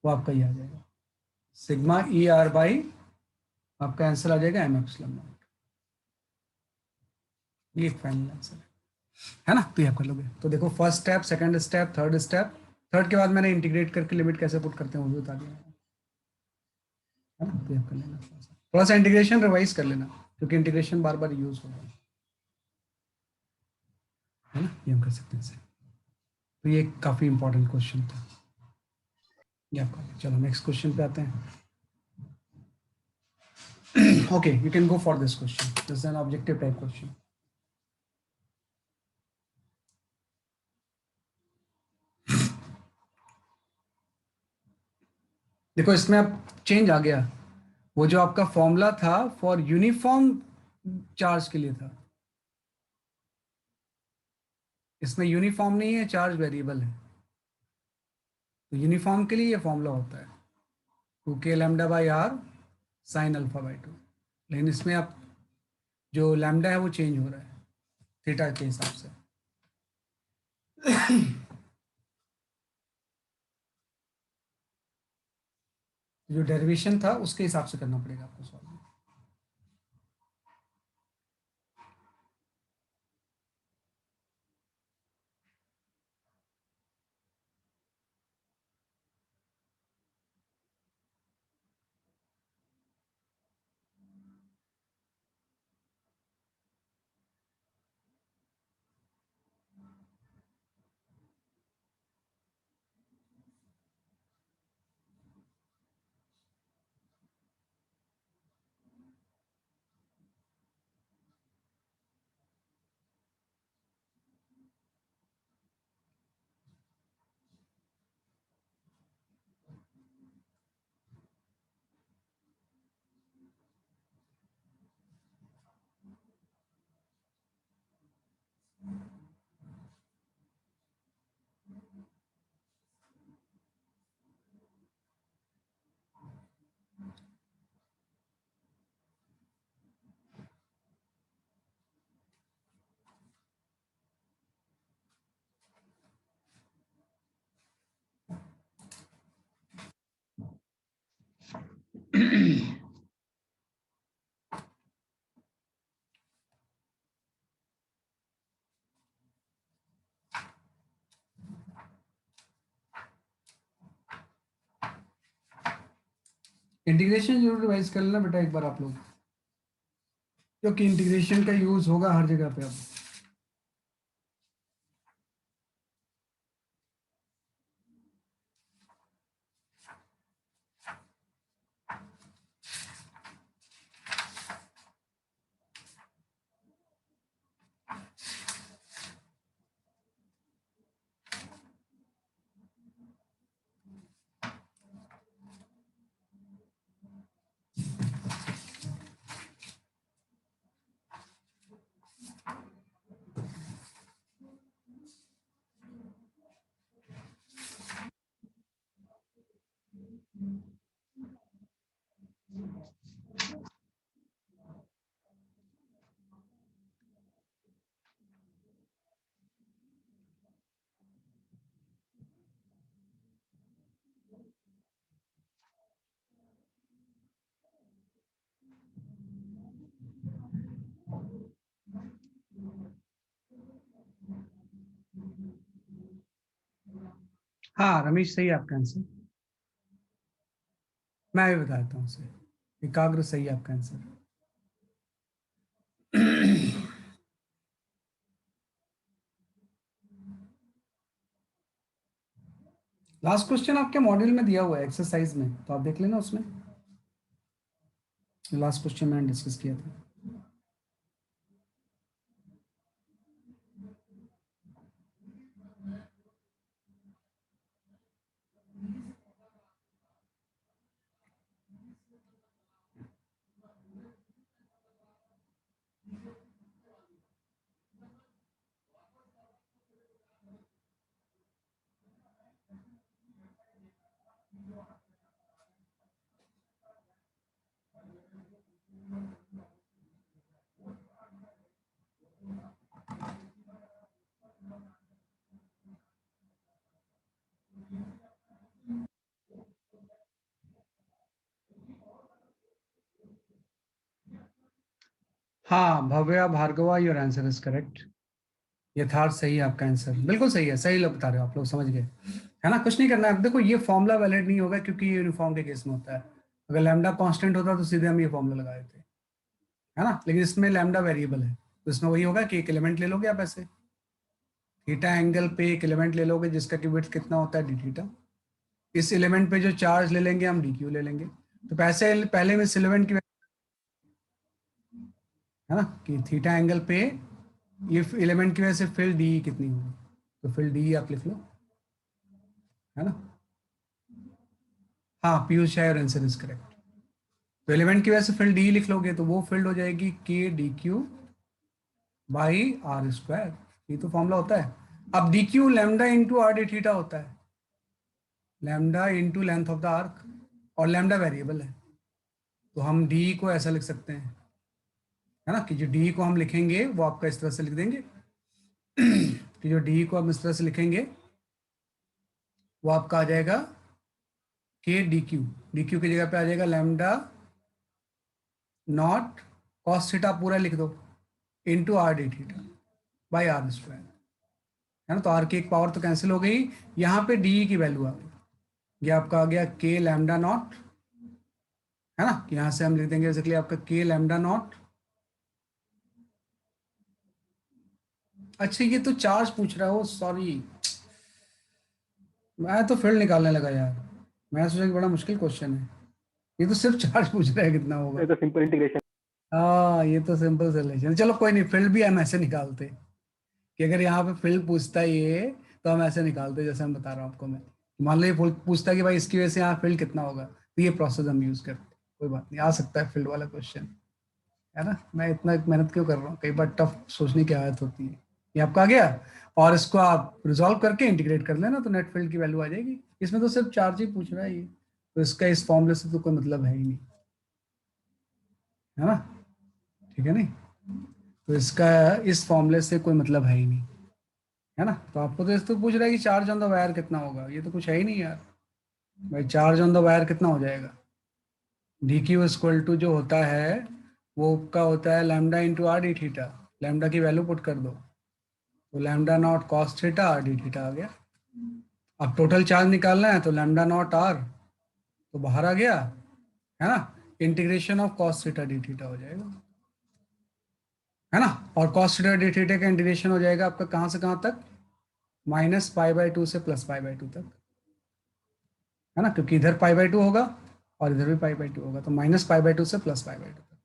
A: वो आपका ये आ जाएगा, सिग्मा ER बाई आपका आंसर आ जाएगा m₀ ये फाइनल आंसर है ना। तो ये आप कर लोगे, तो देखो first step, second step, third step, third के बाद मैंने इंटीग्रेट करके लिमिट कैसे पुट करते हैं वो भी बता दिया, है ना। तो ये आप कर लेना, थोड़ा सा इंटीग्रेशन रिवाइज कर लेना क्योंकि इंटीग्रेशन बार बार यूज होगा, है ना। ये हम कर सकते हैं इसे, तो ये काफी इंपॉर्टेंट क्वेश्चन था ये आपका। चलो नेक्स्ट क्वेश्चन पे आते हैं। Okay, you can go for this question, this is an objective type question. देखो इसमें अब चेंज आ गया, वो जो आपका फॉर्मूला था फॉर यूनिफॉर्म चार्ज के लिए था, इसमें यूनिफॉर्म नहीं है, चार्ज वेरिएबल है, तो यूनिफॉर्म के लिए ये फॉर्मूला होता है 2k λ/r sin α/2, लेकिन इसमें आप जो लैम्डा है वो चेंज हो रहा है थीटा के हिसाब से। जो डेरिवेशन था उसके हिसाब से करना पड़ेगा आपको सॉल्व। इंटीग्रेशन जरूर रिवाइज कर लेना बेटा एक बार आप लोग, क्योंकि इंटीग्रेशन का यूज होगा हर जगह पे अब। हाँ रमेश, सही है आपका आंसर। मैं भी बताता हूँ उसे। एकाग्र सही है आपका आंसर। लास्ट क्वेश्चन आपके मॉड्यूल में दिया हुआ है एक्सरसाइज में, तो आप देख लेना उसमें। लास्ट क्वेश्चन मैंने डिस्कस किया था। हाँ Bhavya Bhargava, your answer is correct. यथार्थ सही है आपका आंसर, बिल्कुल सही है, सही लोग बता रहे हो आप लोग, समझ गए है ना। कुछ नहीं करना है। अब देखो ये फॉर्मूला वैलिड नहीं होगा क्योंकि ये यूनिफॉर्म के केस में होता है। अगर लैम्डा कांस्टेंट होता तो सीधे हम ये फॉर्मूला लगा देते, है ना। लेकिन इसमें लैम्डा वेरिएबल है, तो इसमें वही होगा कि एक एलिमेंट ले लोगे आप ऐसे, थीटा एंगल पे एक एलिमेंट ले लोगे जिसका कि विड्थ कितना होता है डी थीटा। इस एलिमेंट पे जो चार्ज ले लेंगे हम डी क्यू ले लेंगे। तो पैसे पहले में इस एलिमेंट की, है ना, कि थीटा एंगल पे ये एलिमेंट की वजह से फील्ड डी कितनी होगी, तो फील्ड डी आप लिख लो, है ना। हाँ पीयूष शायर आंसर इज करेक्ट। तो एलिमेंट की वजह से फील्ड डी लिख लोगे तो वो फील्ड हो जाएगी k d q by r square. ये तो फॉर्मूला होता है। अब d q lambda into R D theta होता है, lambda into length of the arc, और लैम्डा वेरिएबल है, तो हम डी को ऐसा लिख सकते हैं, है ना, कि जो डी को हम लिखेंगे वो आपका इस तरह से लिख देंगे कि जो डी को हम इस तरह से लिखेंगे वो आपका आ जाएगा के डी क्यू की जगह पे आ जाएगा लैम्डा नॉट कॉस थीटा पूरा लिख दो into R D theta by r square, है ना। तो आर की एक पावर तो कैंसिल हो गई, यहाँ पे डी की वैल्यू आ गई, ये आपका आ गया के लैम्डा नॉट, है ना। यहाँ से हम लिख देंगे बेसिकली आपका के लैम्डा नॉट। अच्छा ये तो चार्ज पूछ रहा है, वो सॉरी, मैं तो फील्ड निकालने लगा यार। मैं सोचा कि बड़ा मुश्किल क्वेश्चन है, ये तो सिर्फ चार्ज पूछ रहा है कितना होगा।
E: ये तो सिंपल इंटीग्रेशन।
A: हाँ ये तो सिंपल सोल्यूशन। चलो कोई नहीं, फील्ड भी हम ऐसे निकालते कि अगर यहाँ पे फील्ड पूछता है ये, तो हम ऐसे निकालते जैसे हम बता रहा हूँ आपको मैं। मान लो ये पूछता है कि भाई इसकी वजह से यहाँ फील्ड कितना होगा, तो ये प्रोसेस हम यूज करते, कोई बात नहीं, आ सकता है फील्ड वाला क्वेश्चन, है ना। मैं इतना मेहनत क्यों कर रहा हूँ, कई बार टफ सोचने की आदत होती है। ये आपका आ गया, और इसको आप रिजॉल्व करके इंटीग्रेट कर लेना तो नेट फील्ड की वैल्यू आ जाएगी। इसमें तो सिर्फ चार्ज ही पूछ रहा है ये, तो इसका इस फॉर्मूले से तो कोई मतलब है ही नहीं, है ना, ठीक है नहीं। तो इसका इस फॉर्मूले से कोई मतलब है ही नहीं, है ना। तो आपको तो इस तो पूछ रहा है कि चार्ज ऑन द वायर कितना होगा, ये तो कुछ है ही नहीं यार। भाई चार्ज ऑन द वायर कितना हो जाएगा, डी क्यू इक्वल टू जो होता है वो का होता है lambda into R D theta, lambda की वैल्यू पुट कर दो, तो lambda naught cos theta R D theta आ गया। अब टोटल चार्ज निकालना है तो लैम्डा नॉट आर तो बाहर आ गया, है ना, integration of cos theta D theta हो जाएगा, है ना। और कॉस थीटा डी थीटा का इंटीग्रेशन हो जाएगा आपका कहाँ से कहाँ तक, माइनस पाई बाई टू से प्लस पाई बाई टू तक, है ना, क्योंकि इधर पाई बाई टू होगा और इधर भी पाई बाई टू होगा, तो माइनस पाई बाई टू से प्लस पाई बाई टू तक।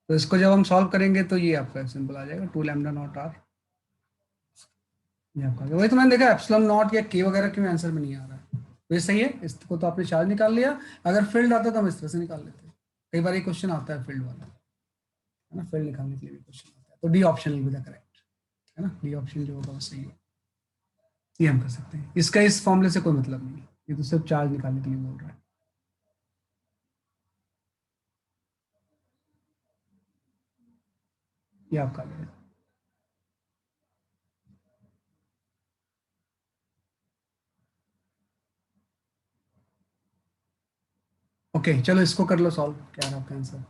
A: तो इसको जब हम सॉल्व करेंगे तो ये आपका सिंपल आ जाएगा, टू लैम्डा नॉट आर, ये आपका वही तो मैंने देखा एप्सिलॉन नॉट या के वगैरह क्यों आंसर में नहीं आ रहा है, तो ये सही है। इसको तो आपने चार्ज निकाल लिया, अगर फील्ड आता तो हम इस तरह से निकाल लेते। कई बार ये क्वेश्चन आता है फील्ड वाला, है ना, फील्ड निकालने के लिए भी क्वेश्चन आता है, तो D option will be the correct, है ना, डी ऑप्शन जो होगा वो सही है, ये हम कर सकते हैं। इसका इस फॉर्मूले से कोई मतलब नहीं है, ये तो सिर्फ चार्ज निकालने के लिए बोल रहा है। ये आपका आ गया। ओके चलो इसको कर लो सॉल्व, क्या है आपका आंसर।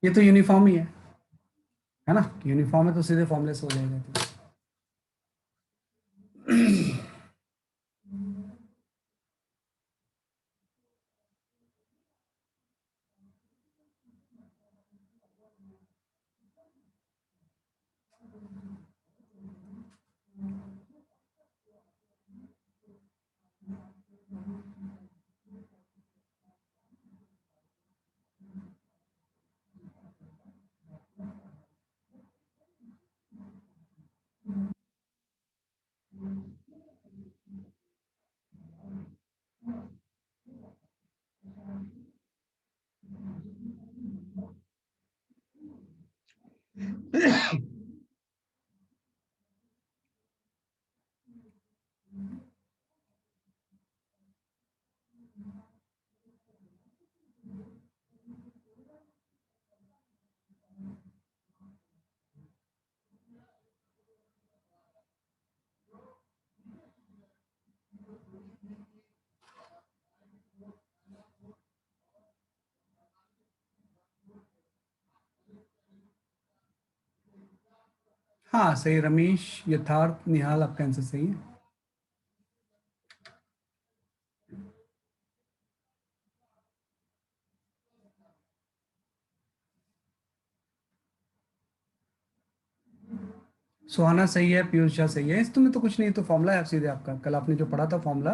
A: ये तो यूनिफॉर्म ही है ना, यूनिफॉर्म है तो सीधे फॉर्मूले से हो जाएगा। तो हाँ सही रमेश, यथार्थ, निहाल, आपका आंसर सही है। सुहाना सही है, पीयूष झा सही है। इसमें तो कुछ नहीं, तो फॉर्मूला है आप सीधे आपका, कल आपने जो पढ़ा था फॉर्मूला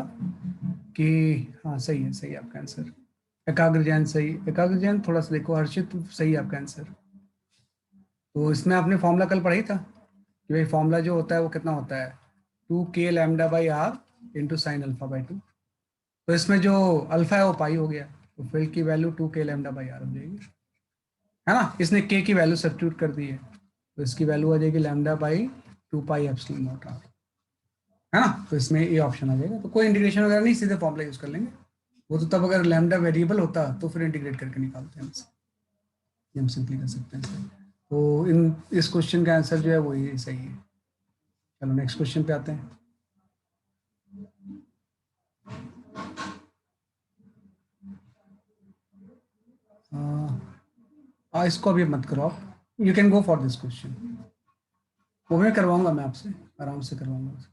A: कि, हाँ सही है आपका आंसर। एकाग्र जैन सही, एकाग्र जैन थोड़ा सा देखो, हर्षित सही है आपका आंसर। तो इसमें आपने फॉर्मूला कल पढ़ा ही था कि भाई फॉर्मूला जो होता है वो कितना होता है, 2k lambda by r into sine alpha by 2। तो इसमें जो अल्फा है वो पाई हो गया, तो फील्ड की value 2k lambda by are हो जाएगी, है ना। इसने k की वैल्यू सब्स्टिट्यूट कर दी है, तो इसकी वैल्यू आ जाएगी lambda by 2 pi epsilon not r, है ना। तो इसमें ये ऑप्शन आ जाएगा। तो कोई इंटीग्रेशन वगैरह नहीं, सीधे फॉर्मूला यूज कर लेंगे। वो तो तब अगर लैम्डा वेरिएबल होता तो फिर इंटीग्रेट करके निकालते हैं, ये हम सिंपली कर सकते हैं। तो इस क्वेश्चन का आंसर जो है वो ये सही है। चलो नेक्स्ट क्वेश्चन पे आते हैं। इसको अभी मत करो आप, you can go for this question. वो मैं करवाऊंगा, मैं आपसे आराम से करवाऊंगा।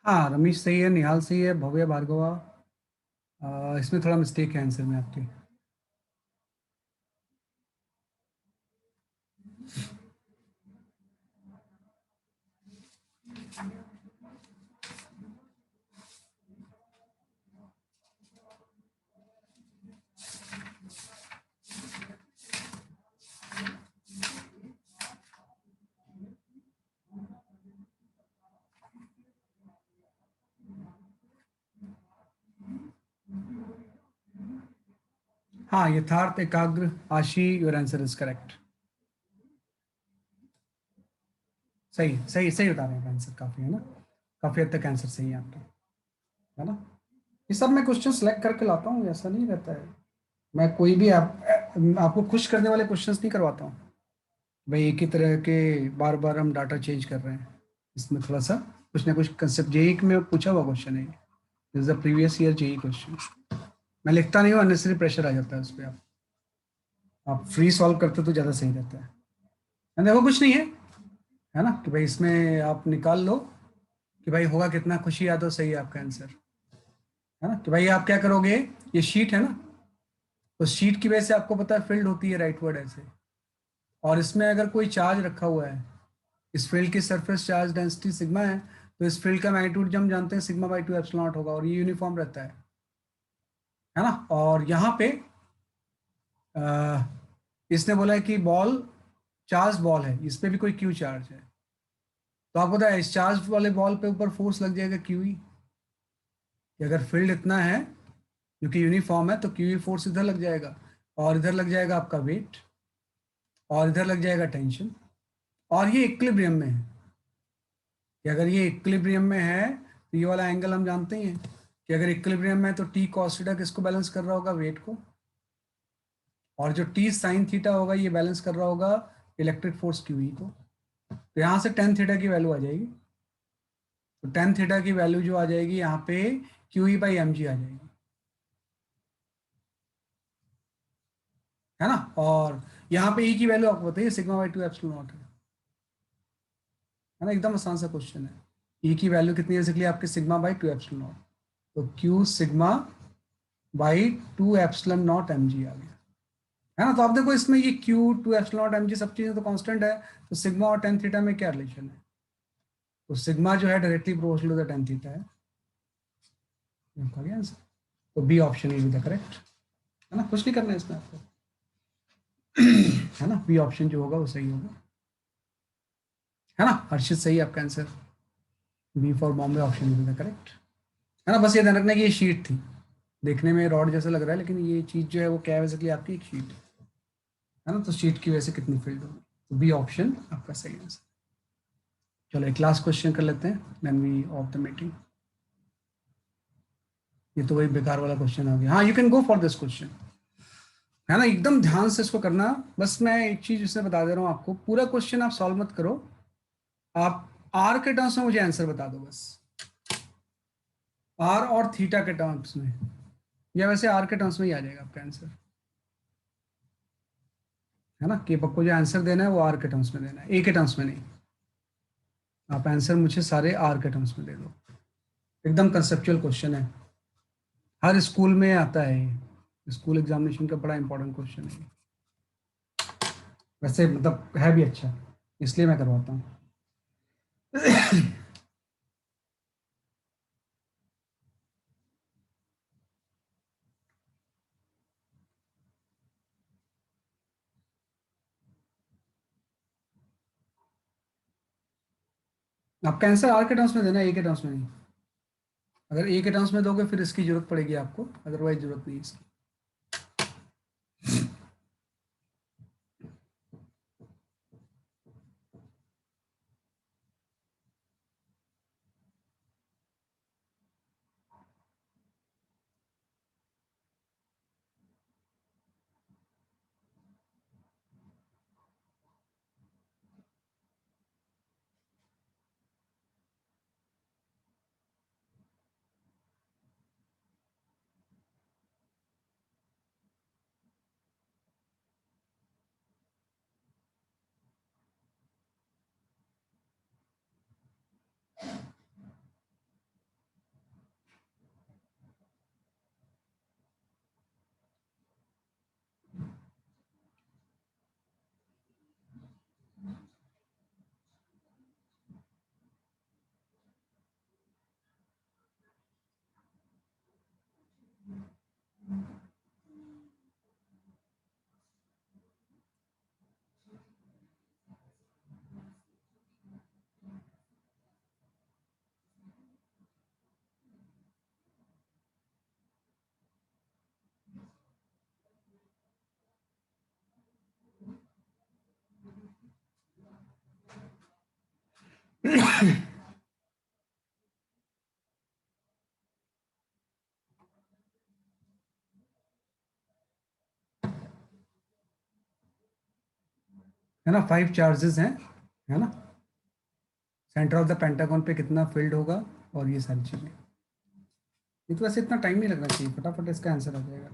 A: हाँ रमेश सही है, निहाल सही है, भव्य भार्गवा, इसमें थोड़ा मिस्टेक है आंसर में आपके। हाँ यथार्थ, एकाग्र, आशी, योर आंसर इज करेक्ट। सही सही सही बता रहे हैं आंसर, काफी है ना, काफी हद तक आंसर सही है आपका, है ना। ये सब मैं क्वेश्चन सेलेक्ट करके लाता हूँ, ऐसा नहीं रहता है। मैं कोई भी आपको खुश करने वाले क्वेश्चंस नहीं करवाता हूँ भाई, एक ही तरह के बार बार हम डाटा चेंज कर रहे हैं। इसमें थोड़ा सा कुछ ना कुछ कंसेप्ट, जेई में पूछा हुआ क्वेश्चन है, this is the previous year JEE question. मैं लिखता नहीं हूँ, अननेसेसरी प्रेशर आ जाता है उस पर। आप फ्री सॉल्व करते तो ज़्यादा सही रहता है। देखो कुछ नहीं है ना, कि भाई इसमें आप निकाल लो कि भाई होगा कितना, खुशी यादव सही है आपका आंसर, है ना। कि भाई आप क्या करोगे, ये शीट है ना, तो शीट की वजह से आपको पता है फील्ड होती है राइट वर्ड ऐसे, और इसमें अगर कोई चार्ज रखा हुआ है, इस फील्ड की सरफेस चार्ज डेंसिटी सिग्मा है, तो इस फील्ड का मैग्नीट्यूड जब हम जानते हैं सिग्मा बाई 2 एप्सिलॉन नॉट होगा, और ये यूनिफॉर्म रहता है ना। और यहाँ पे इसने बोला है कि बॉल, चार्ज बॉल है, इस पे भी कोई क्यू चार्ज है, तो आपको पता है इस चार्ज वाले बॉल पे ऊपर फोर्स लग जाएगा क्यू ई, कि अगर फील्ड इतना है जो कि यूनिफॉर्म है तो क्यू ई फोर्स इधर लग जाएगा, और इधर लग जाएगा आपका वेट, और इधर लग जाएगा टेंशन, और ये इक्विलिब्रियम में है कि अगर ये इक्विलिब्रियम में है तो ये वाला एंगल हम जानते ही हैं कि अगर इक्विलिब्रियम में है तो टी कॉस थीटा किसको बैलेंस कर रहा होगा, वेट को, और जो टी साइन थीटा होगा ये बैलेंस कर रहा होगा इलेक्ट्रिक फोर्स क्यू ई को। तो यहाँ से टेन थीटा की वैल्यू आ जाएगी, तो टेन थीटा की वैल्यू जो आ जाएगी यहाँ पे Q E by M G आ जाएगी, है ना। और यहाँ पे ई की वैल्यू आपको बताइए, sigma by two epsilon not है ना, एकदम आसान सा क्वेश्चन है। ई की वैल्यू कितनी है बेसिकली आपकी, sigma by two epsilon naught, तो Q sigma by two epsilon naught M G आ गया, है ना। तो आप देखो इसमें ये Q two epsilon naught M G सब चीजें तो कांस्टेंट है, तो सिग्मा और टेन थीटा में क्या रिलेशन है, तो सिग्मा जो है directly proportional to the tan theta है, आपका क्या आंसर। तो B option is the correct, है ना, कुछ नहीं करना है इसमें आपको, है ना, बी ऑप्शन जो होगा वो सही होगा, है ना। हर्षित सही आपका answer, B for Bombay option is the correct, है ना। बस ये ध्यान रखना कि ये शीट थी, देखने में रॉड जैसा लग रहा है लेकिन ये चीज जो है वो क्या है बेसिकली आपकी एक शीट है ना, तो शीट की वजह से कितनी फील्ड होगी, तो बी ऑप्शन आपका सही आंसर। चलो एक लास्ट क्वेश्चन कर लेते हैं, then we of the meeting. ये तो वही बेकार वाला क्वेश्चन आ गया, हाँ you can go for this question, है ना, एकदम ध्यान से इसको करना। बस मैं एक चीज इसमें बता दे रहा हूँ आपको, पूरा क्वेश्चन आप सॉल्व मत करो, आप आर के टर्म्स में मुझे आंसर बता दो बस, आर और थीटा के टर्म्स में, या वैसे आर के टर्म्स में ही आ जाएगा आपका आंसर, है ना, कि आपको जो आंसर देना है वो आर के टर्म्स में देना है, ए के टर्म्स में नहीं। आप आंसर मुझे सारे आर के टर्म्स में दे दो, एकदम कंसेप्चुअल क्वेश्चन है, हर स्कूल में आता है ये, स्कूल एग्जामिनेशन का बड़ा इंपॉर्टेंट क्वेश्चन है, वैसे मतलब है भी अच्छा, इसलिए मैं करवाता हूँ। आपका आंसर आर के टर्म्स में देना है, ए के टर्म्स में नहीं, अगर ए के टर्म्स में दोगे फिर इसकी जरूरत पड़ेगी आपको, अदरवाइज जरूरत नहीं है इसकी। है ना, 5 चार्जेस हैं, है ना, सेंटर ऑफ द पेंटागन पे कितना फील्ड होगा और ये सारी चीजें, ये तो वैसे इतना टाइम नहीं लगना चाहिए, फटाफट इसका आंसर आ जाएगा।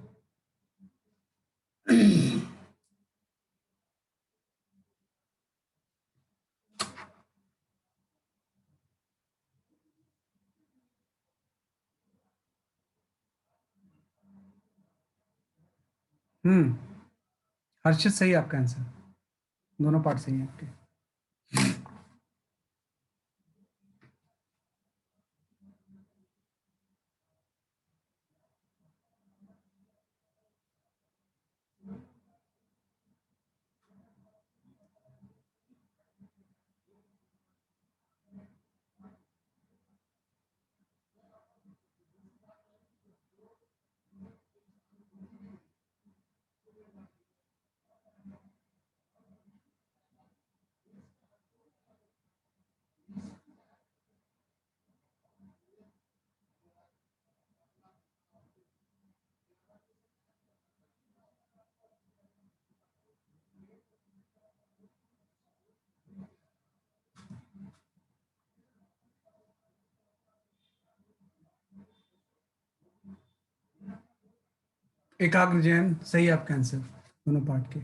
A: हर्षित सही है आपका आंसर, दोनों पार्ट सही है आपके। एकाग्र जैन सही है आपका आंसर दोनों पार्ट के।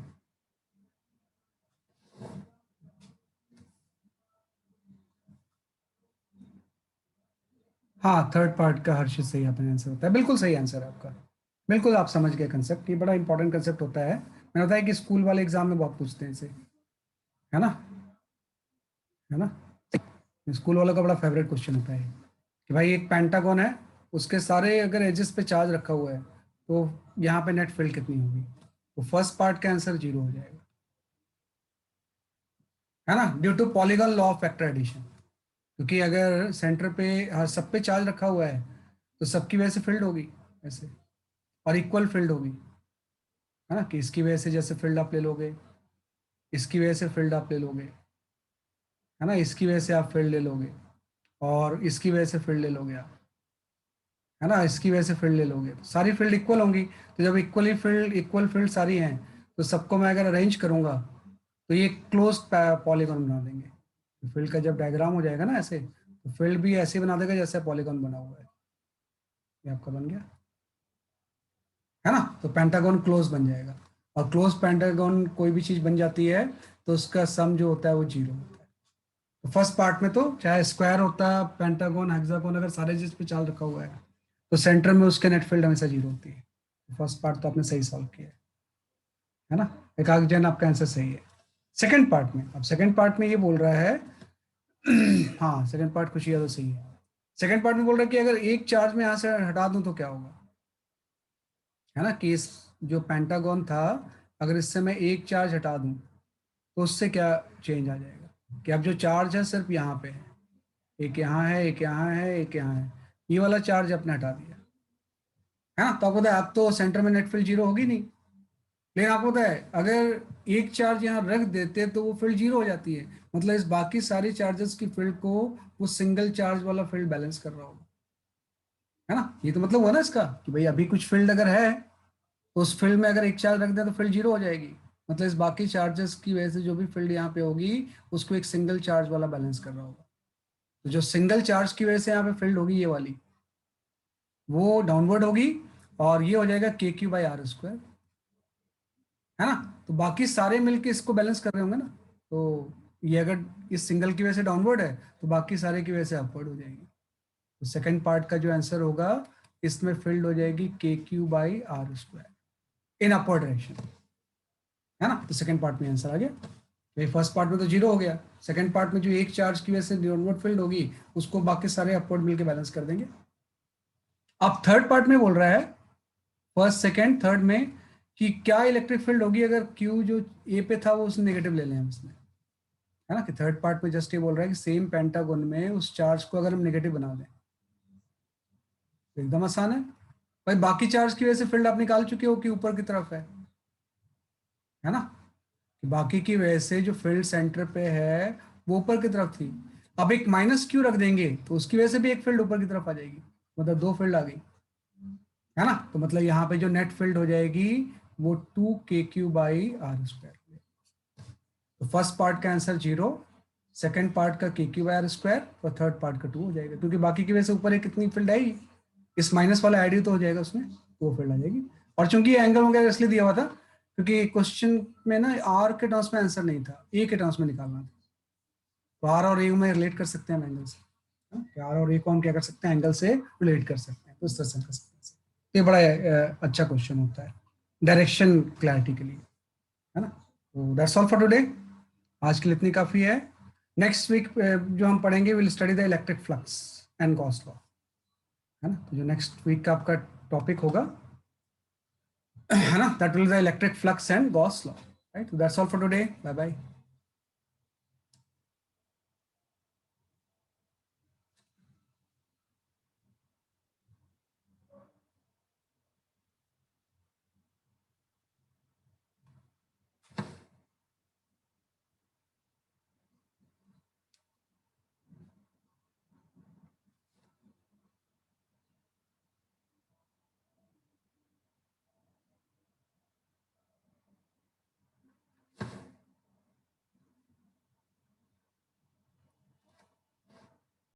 A: हाँ, थर्ड पार्ट का हर्षित सही आपका आंसर होता है, बिल्कुल सही आंसर है आपका। बिल्कुल आप समझ गए कंसेप्ट, ये बड़ा इंपॉर्टेंट कंसेप्ट होता है। मैंने बताया कि स्कूल वाले एग्जाम में बहुत पूछते हैं इसे, है ना, है ना। स्कूल वालों का बड़ा फेवरेट क्वेश्चन होता है कि भाई एक पेंटागन है, उसके सारे अगर एजेस पे चार्ज रखा हुआ है तो यहाँ पे नेट फील्ड कितनी होगी। तो फर्स्ट पार्ट का आंसर 0 हो जाएगा, है ना, due to polygon law of vector addition. क्योंकि अगर सेंटर पे सब पे चार्ज रखा हुआ है तो सबकी वजह से फील्ड होगी ऐसे, और इक्वल फील्ड होगी, है ना, कि इसकी वजह से जैसे फील्ड आप ले लोगे, इसकी वजह से फील्ड आप ले लोगे, है ना, इसकी वजह से आप फील्ड ले लोगे, और इसकी वजह से फील्ड ले लोगे आप, है ना, इसकी वजह से फील्ड ले लोगे, तो सारी फील्ड इक्वल होंगी। तो जब इक्वल फील्ड सारी हैं तो सबको मैं अगर अरेंज करूंगा तो ये क्लोज पॉलीगॉन बना देंगे। तो फील्ड का जब डायग्राम हो जाएगा ना ऐसे, तो फील्ड भी ऐसे बना देगा जैसे पॉलीगॉन बना हुआ है। ये आपका बन गया, है ना। तो पेंटागन क्लोज बन जाएगा, और क्लोज पेंटागन कोई भी चीज बन जाती है तो उसका सम जो होता है वो 0 होता है। तो फर्स्ट पार्ट में तो चाहे स्क्वायर होता है, पेंटागन, हेक्सागन, अगर सारे चीज पे चार्ज रखा हुआ है तो सेंटर में उसके नेट फील्ड हमेशा 0 होती है। तो फर्स्ट पार्ट तो आपने सही सॉल्व किया है ना। एकाग्र जैन आपका आंसर सही है। सेकंड पार्ट में, अब सेकंड पार्ट में ये बोल रहा है हाँ सेकंड पार्ट खुशी यादव सही है। सेकंड पार्ट में बोल रहा है कि अगर एक चार्ज में यहाँ से हटा दूं तो क्या होगा, है ना, कि इस जो पेंटागन था अगर इससे मैं एक चार्ज हटा दूं तो उससे क्या चेंज आ जाएगा, कि अब जो चार्ज है सिर्फ यहाँ पे है, एक यहाँ है, एक यहाँ है, एक यहाँ है, ये वाला चार्ज आपने हटा दिया, है ना। तो आपको पता है अब तो सेंटर में नेट फील्ड 0 होगी नहीं, लेकिन आपको पता है अगर एक चार्ज यहाँ रख देते तो वो फील्ड 0 हो जाती है, मतलब इस बाकी सारी चार्जेस की फील्ड को वो सिंगल चार्ज वाला फील्ड बैलेंस कर रहा होगा, है ना। ये तो मतलब हुआ ना इसका कि भाई अभी कुछ फील्ड अगर है तो उस फील्ड में अगर एक चार्ज रख दिया तो फील्ड 0 हो जाएगी, मतलब इस बाकी चार्जेस की वजह से जो भी फील्ड यहाँ पे होगी उसको एक सिंगल चार्ज वाला बैलेंस कर रहा होगा। तो जो सिंगल चार्ज की वजह से यहाँ पे फील्ड होगी ये वाली, वो डाउनवर्ड होगी, और ये हो जाएगा KQ/R², है ना। तो बाकी सारे मिलके इसको बैलेंस कर रहे होंगे ना, तो ये अगर इस सिंगल की वजह से डाउनवर्ड है तो बाकी सारे की वजह से अपवर्ड हो जाएगी। तो सेकंड पार्ट का जो आंसर होगा इसमें फील्ड हो जाएगी KQ/R² इन अपवर्ड डायरेक्शन, है ना। तो सेकंड पार्ट में आंसर आ गया। भाई फर्स्ट पार्ट में तो 0 हो गया, सेकंड पार्ट में जो एक चार्ज की वजह से डाउनवर्ड फील्ड होगी उसको बाकी सारे अपवर्ड मिलके बैलेंस कर देंगे। अब थर्ड पार्ट में बोल रहा है, फर्स्ट सेकंड थर्ड में, कि क्या इलेक्ट्रिक फील्ड होगी अगर Q जो ए पे था वो उसने नेगेटिव ले लें हम इसमें, है ना। कि थर्ड पार्ट में जस्ट ये बोल रहा है कि सेम पेंटागन में उस चार्ज को अगर हम नेगेटिव बना दें तो एकदम आसान है। भाई बाकी चार्ज की वजह से फील्ड आप निकाल चुके हो कि ऊपर की तरफ है ना, कि बाकी की वजह से जो फील्ड सेंटर पे है वो ऊपर की तरफ थी। अब एक -Q रख देंगे तो उसकी वजह से भी एक फील्ड ऊपर की तरफ आ जाएगी, मतलब 2 फील्ड आ गई, है ना। तो मतलब यहाँ पे जो नेट फील्ड हो जाएगी वो 2KQ/R²। तो फर्स्ट पार्ट का आंसर 0, सेकंड पार्ट का KQ/R² और थर्ड पार्ट का 2 हो जाएगा, क्योंकि बाकी की वजह से ऊपर एक कितनी फील्ड आई, इस माइनस वाला आईडी तो हो जाएगा उसमें, तो वो फील्ड आ जाएगी। और चूंकि ये एंगल वगैरह इसलिए दिया हुआ था क्योंकि क्वेश्चन में ना आर के टर्म्स में आंसर नहीं था, ए के टर्म्स में निकालना था। तो आर और ए में रिलेट कर सकते हैं एंगल से, आर और ए को हम क्या कर सकते हैं, एंगल से रिलेट कर सकते हैं, तो इस तरह से कर सकते हैं। ये बड़ा अच्छा क्वेश्चन होता है डायरेक्शन क्लैरिटी के लिए, है ना। तो दैट्स ऑल फॉर टुडे, आज के लिए इतनी काफी है। नेक्स्ट वीक जो हम पढ़ेंगे will study the electric flux and Gauss law, है ना। तो जो नेक्स्ट वीक का आपका टॉपिक होगा, है ना, that will the electric flux and Gauss law, right. That's all for today, bye bye.